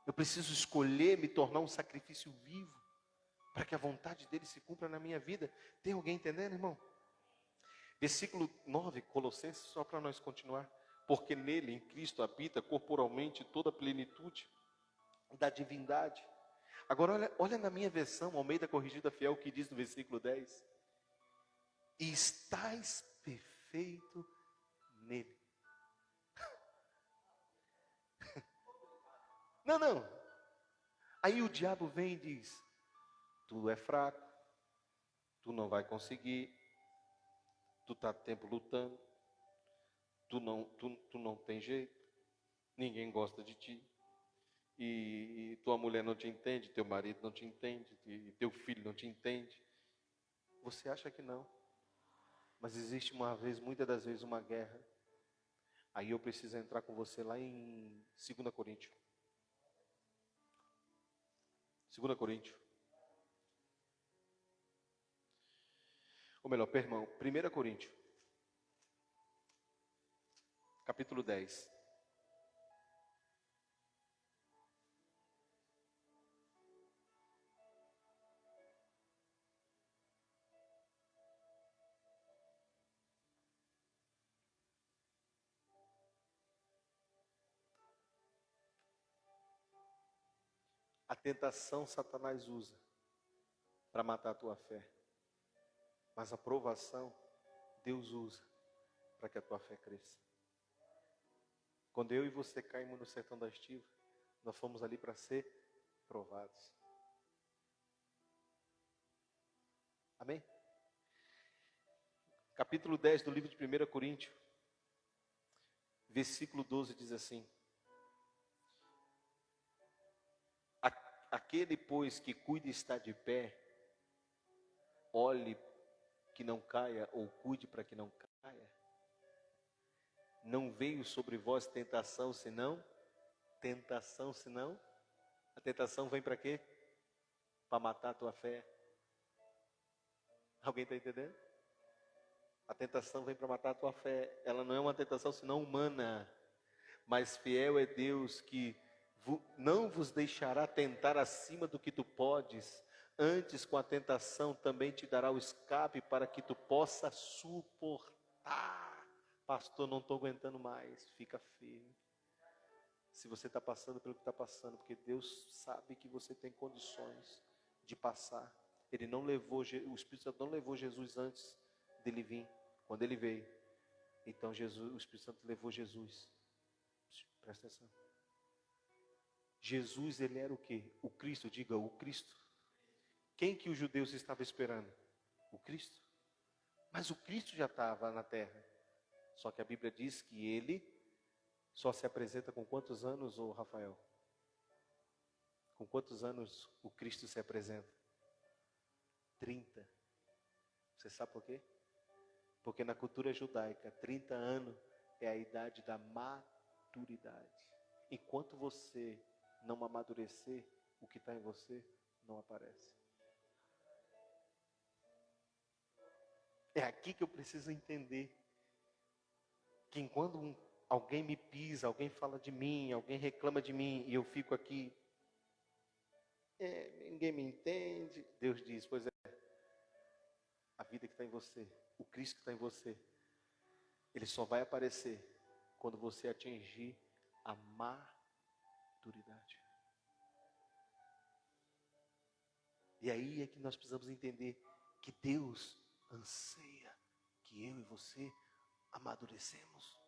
Eu preciso escolher me tornar um sacrifício vivo. Para que a vontade dele se cumpra na minha vida. Tem alguém entendendo, irmão? Versículo 9, Colossenses, só para nós continuar. Porque nele, em Cristo, habita corporalmente toda a plenitude da divindade. Agora olha na minha versão, Almeida Corrigida Fiel, o que diz no versículo 10. E estais perfeito nele. Não. Aí o diabo vem e diz, tu é fraco, tu não vai conseguir, tu está tempo lutando, tu não tem jeito, ninguém gosta de ti, e tua mulher não te entende, teu marido não te entende, e teu filho não te entende. Você acha que não? Mas existe muitas das vezes uma guerra. Aí eu preciso entrar com você lá em 2 Coríntios. 2 Coríntios. Ou melhor, perdão, 1 Coríntios. Capítulo 10. A tentação Satanás usa para matar a tua fé. Mas a provação Deus usa para que a tua fé cresça. Quando eu e você caímos no sertão da estiva, nós fomos ali para ser provados. Amém? Capítulo 10 do livro de 1 Coríntios, versículo 12 diz assim: Aquele, pois, que cuida estar de pé, olhe que não caia, ou cuide para que não caia. Não veio sobre vós tentação, senão a tentação vem para quê? Para matar a tua fé. Alguém está entendendo? A tentação vem para matar a tua fé. Ela não é uma tentação senão humana, mas fiel é Deus que não vos deixará tentar acima do que tu podes, antes com a tentação também te dará o escape para que tu possa suportar. Pastor, não estou aguentando mais. Fica firme. Se você está passando pelo que está passando, porque Deus sabe que você tem condições de passar. Ele não levou, o Espírito Santo não levou Jesus antes dele vir, quando ele veio. Então o Espírito Santo levou Jesus. Presta atenção. Jesus, ele era o quê? O Cristo, diga o Cristo. Quem que os judeus estavam esperando? O Cristo. Mas o Cristo já estava na terra. Só que a Bíblia diz que ele só se apresenta com quantos anos, ô Rafael? Com quantos anos o Cristo se apresenta? 30. Você sabe por quê? Porque na cultura judaica, 30 anos é a idade da maturidade. Enquanto você não amadurecer, o que está em você não aparece. É aqui que eu preciso entender que enquanto alguém me pisa, alguém fala de mim, alguém reclama de mim e eu fico aqui, ninguém me entende. Deus diz, pois é, a vida que está em você, o Cristo que está em você, ele só vai aparecer quando você atingir a maturidade. E aí é que nós precisamos entender que Deus anseia que eu e você amadurecemos.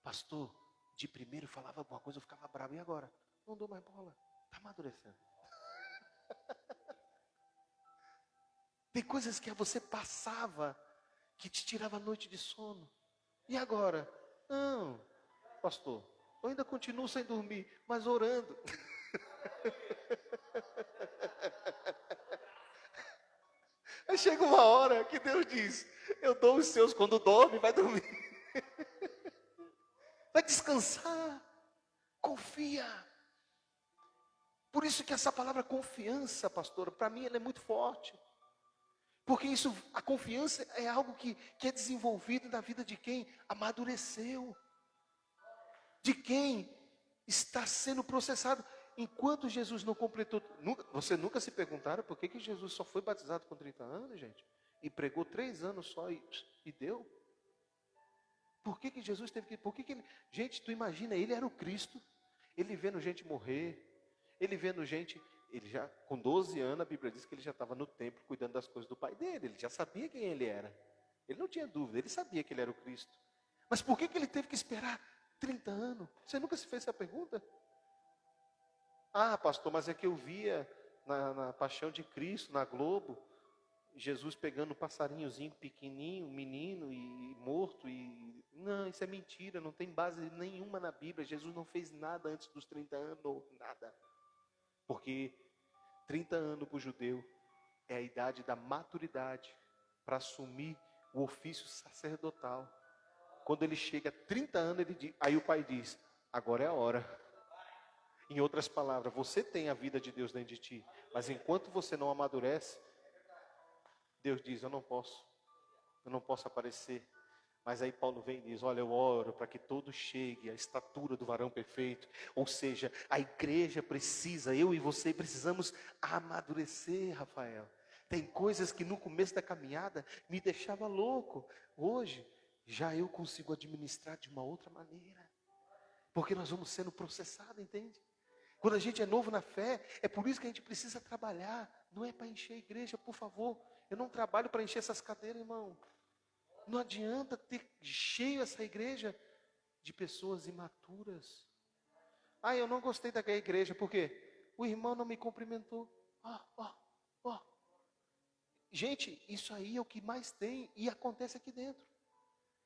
Pastor, de primeiro falava alguma coisa, eu ficava bravo, e agora? Não dou mais bola, está amadurecendo. Tem coisas que você passava, que te tirava a noite de sono. E agora? Não, pastor, eu ainda continuo sem dormir, mas orando. Aí chega uma hora que Deus diz, eu dou os seus quando dorme, vai dormir. Vai descansar, confia. Por isso que essa palavra confiança, pastora, para mim ela é muito forte. Porque isso, a confiança é algo que é desenvolvido na vida de quem amadureceu. De quem está sendo processado. Enquanto Jesus não completou, você nunca se perguntaram por que Jesus só foi batizado com 30 anos, gente? E pregou 3 anos só e deu? Por que Jesus teve que, gente, tu imagina, ele era o Cristo, ele vendo gente morrer, ele vendo gente, ele já, com 12 anos, a Bíblia diz que ele já estava no templo cuidando das coisas do pai dele, ele já sabia quem ele era, ele não tinha dúvida, ele sabia que ele era o Cristo. Mas por que ele teve que esperar 30 anos? Você nunca se fez essa pergunta? Ah, pastor, mas é que eu via na Paixão de Cristo, na Globo, Jesus pegando um passarinhozinho pequenininho, menino e morto. Não, isso é mentira, não tem base nenhuma na Bíblia. Jesus não fez nada antes dos 30 anos, nada. Porque 30 anos para o judeu é a idade da maturidade para assumir o ofício sacerdotal. Quando ele chega a 30 anos, aí o pai diz, agora é a hora. Em outras palavras, você tem a vida de Deus dentro de ti, mas enquanto você não amadurece, Deus diz, eu não posso aparecer. Mas aí Paulo vem e diz, olha, eu oro para que todos cheguem à estatura do varão perfeito. Ou seja, a igreja precisa, eu e você precisamos amadurecer, Rafael. Tem coisas que no começo da caminhada me deixava louco. Hoje, já eu consigo administrar de uma outra maneira. Porque nós vamos sendo processados, entende? Quando a gente é novo na fé, é por isso que a gente precisa trabalhar. Não é para encher a igreja, por favor. Eu não trabalho para encher essas cadeiras, irmão. Não adianta ter cheio essa igreja de pessoas imaturas. Ah, eu não gostei daquela igreja, por quê? O irmão não me cumprimentou. Gente, isso aí é o que mais tem e acontece aqui dentro.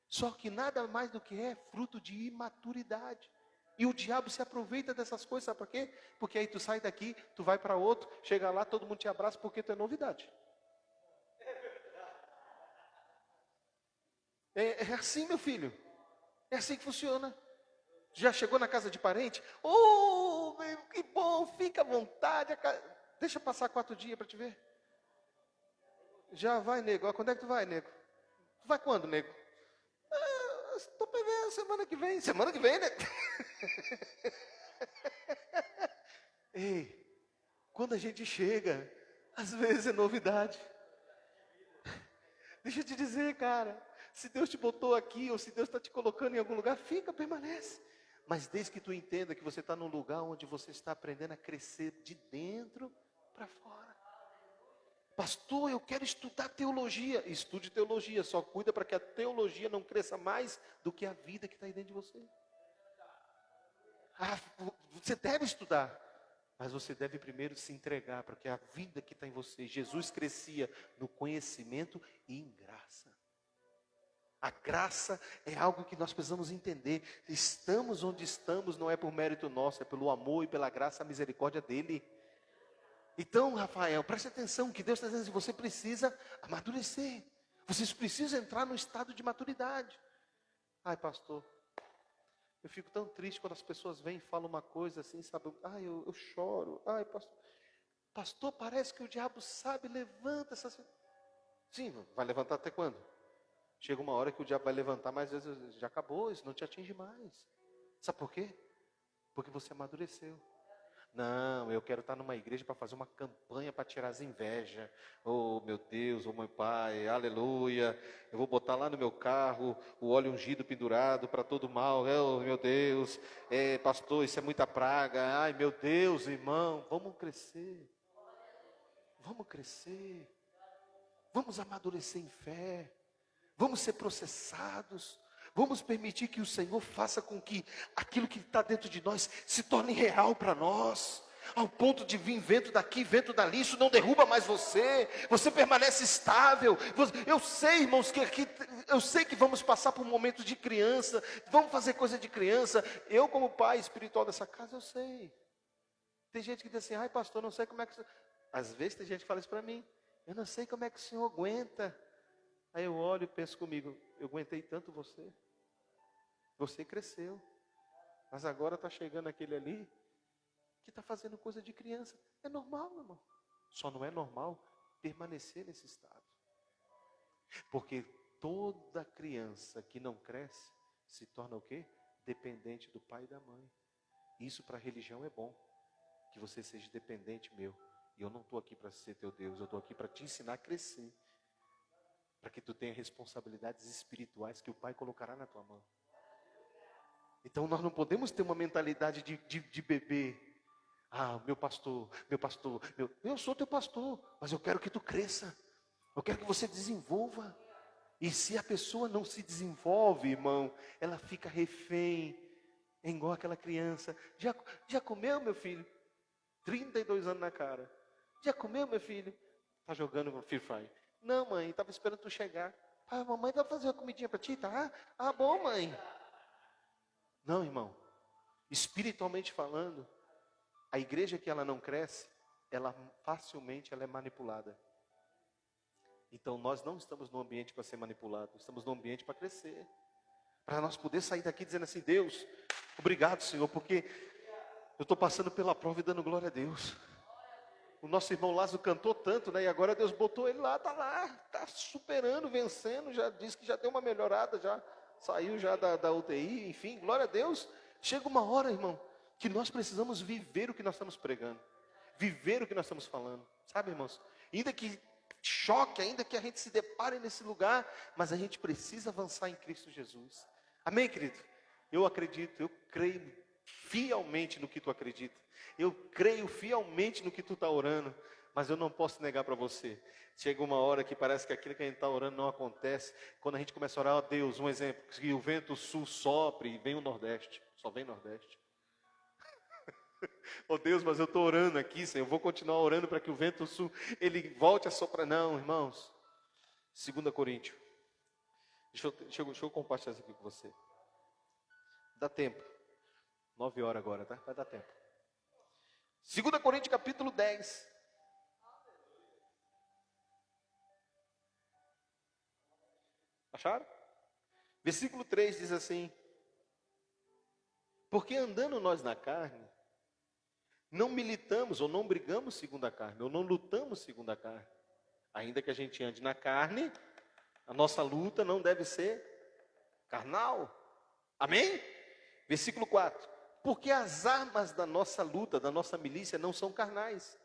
Só que nada mais do que é fruto de imaturidade. E o diabo se aproveita dessas coisas, sabe por quê? Porque aí tu sai daqui, tu vai para outro, chega lá, todo mundo te abraça porque tu é novidade. É assim, meu filho. É assim que funciona. Já chegou na casa de parente? Oh, que bom, fica à vontade. Deixa passar 4 dias para te ver. Já vai, nego. Quando é que tu vai, nego? Tu vai quando, nego? Estou para ver semana que vem. Semana que vem, né? Ei, quando a gente chega, às vezes é novidade. Deixa eu te dizer, cara, se Deus te botou aqui, ou se Deus está te colocando em algum lugar, fica, permanece. Mas desde que tu entenda que você está num lugar onde você está aprendendo a crescer de dentro para fora. Pastor, eu quero estudar teologia. Estude teologia, só cuida para que a teologia não cresça mais do que a vida que está aí dentro de você. Você deve estudar. Mas você deve primeiro se entregar, porque a vida que está em você, Jesus crescia no conhecimento e em graça. A graça é algo que nós precisamos entender. Estamos onde estamos não é por mérito nosso, é pelo amor e pela graça, a misericórdia dele. Então, Rafael, preste atenção que Deus está dizendo assim, você precisa amadurecer. Vocês precisam entrar no estado de maturidade. Ai, pastor, eu fico tão triste quando as pessoas vêm e falam uma coisa assim, sabe? Ai, eu choro. Ai, pastor, parece que o diabo sabe, levanta essas... Sim, vai levantar até quando? Chega uma hora que o diabo vai levantar, mas às vezes já acabou, isso não te atinge mais. Sabe por quê? Porque você amadureceu. Não, eu quero estar numa igreja para fazer uma campanha para tirar as invejas. Oh, meu Deus, oh, meu Pai, aleluia. Eu vou botar lá no meu carro o óleo ungido pendurado para todo mal. Oh, meu Deus, pastor, isso é muita praga. Ai, meu Deus, irmão, vamos crescer. Vamos crescer. Vamos amadurecer em fé. Vamos ser processados. Vamos permitir que o Senhor faça com que aquilo que está dentro de nós se torne real para nós. Ao ponto de vir vento daqui, vento dali, isso não derruba mais você. Você permanece estável. Eu sei, irmãos, que aqui, eu sei que vamos passar por um momento de criança. Vamos fazer coisa de criança. Eu, como pai espiritual dessa casa, eu sei. Tem gente que diz assim, ai pastor, não sei como é que... Às vezes tem gente que fala isso para mim. Eu não sei como é que o Senhor aguenta. Aí eu olho e penso comigo, eu aguentei tanto você. Você cresceu. Mas agora está chegando aquele ali que está fazendo coisa de criança. É normal, meu irmão. Só não é normal permanecer nesse estado. Porque toda criança que não cresce se torna o quê? Dependente do pai e da mãe. Isso para a religião é bom. Que você seja dependente meu. E eu não estou aqui para ser teu Deus. Eu estou aqui para te ensinar a crescer. Para que tu tenha responsabilidades espirituais que o Pai colocará na tua mão. Então nós não podemos ter uma mentalidade de bebê. Ah, meu pastor, eu sou teu pastor, mas eu quero que tu cresça. Eu quero que você desenvolva. E se a pessoa não se desenvolve, irmão, ela fica refém. É igual aquela criança. Já comeu, meu filho? 32 anos na cara. Já comeu, meu filho? Está jogando Free Fire. Não, mãe, estava esperando tu chegar. Ah, mamãe vai fazer uma comidinha para ti, tá? Ah, bom, mãe. Não, irmão. Espiritualmente falando, a igreja que ela não cresce, ela facilmente ela é manipulada. Então nós não estamos no ambiente para ser manipulado, estamos no ambiente para crescer. Para nós poder sair daqui dizendo assim, Deus, obrigado, Senhor, porque eu estou passando pela prova e dando glória a Deus. O nosso irmão Lázaro cantou tanto, né? E agora Deus botou ele lá, está superando, vencendo, já disse que já deu uma melhorada, já saiu já da UTI, enfim, glória a Deus. Chega uma hora, irmão, que nós precisamos viver o que nós estamos pregando, viver o que nós estamos falando, sabe, irmãos? Ainda que choque, ainda que a gente se depare nesse lugar, mas a gente precisa avançar em Cristo Jesus. Amém, querido? Eu acredito, eu creio fielmente no que tu acredita. Eu creio fielmente no que tu está orando, mas eu não posso negar para você. Chega uma hora que parece que aquilo que a gente está orando não acontece. Quando a gente começa a orar, ó Deus, um exemplo, que o vento sul sopre e vem o nordeste, só vem nordeste. Ó Deus, mas eu estou orando aqui, Senhor, eu vou continuar orando para que o vento sul, ele volte a soprar. Não, irmãos. 2 Coríntios. Deixa eu compartilhar isso aqui com você. Dá tempo. 9 horas agora, tá? Vai dar tempo. 2 Coríntios capítulo 10. Acharam? Versículo 3 diz assim: porque andando nós na carne, não militamos ou não brigamos segundo a carne, ou não lutamos segundo a carne. Ainda que a gente ande na carne, a nossa luta não deve ser carnal. Amém? Versículo 4. Porque as armas da nossa luta, da nossa milícia, não são carnais,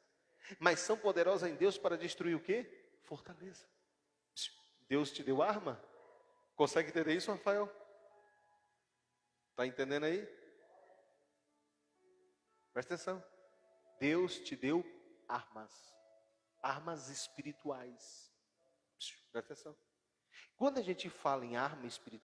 mas são poderosas em Deus para destruir o quê? Fortaleza. Deus te deu arma? Consegue entender isso, Rafael? Está entendendo aí? Presta atenção. Deus te deu armas. Armas espirituais. Presta atenção. Quando a gente fala em arma espiritual,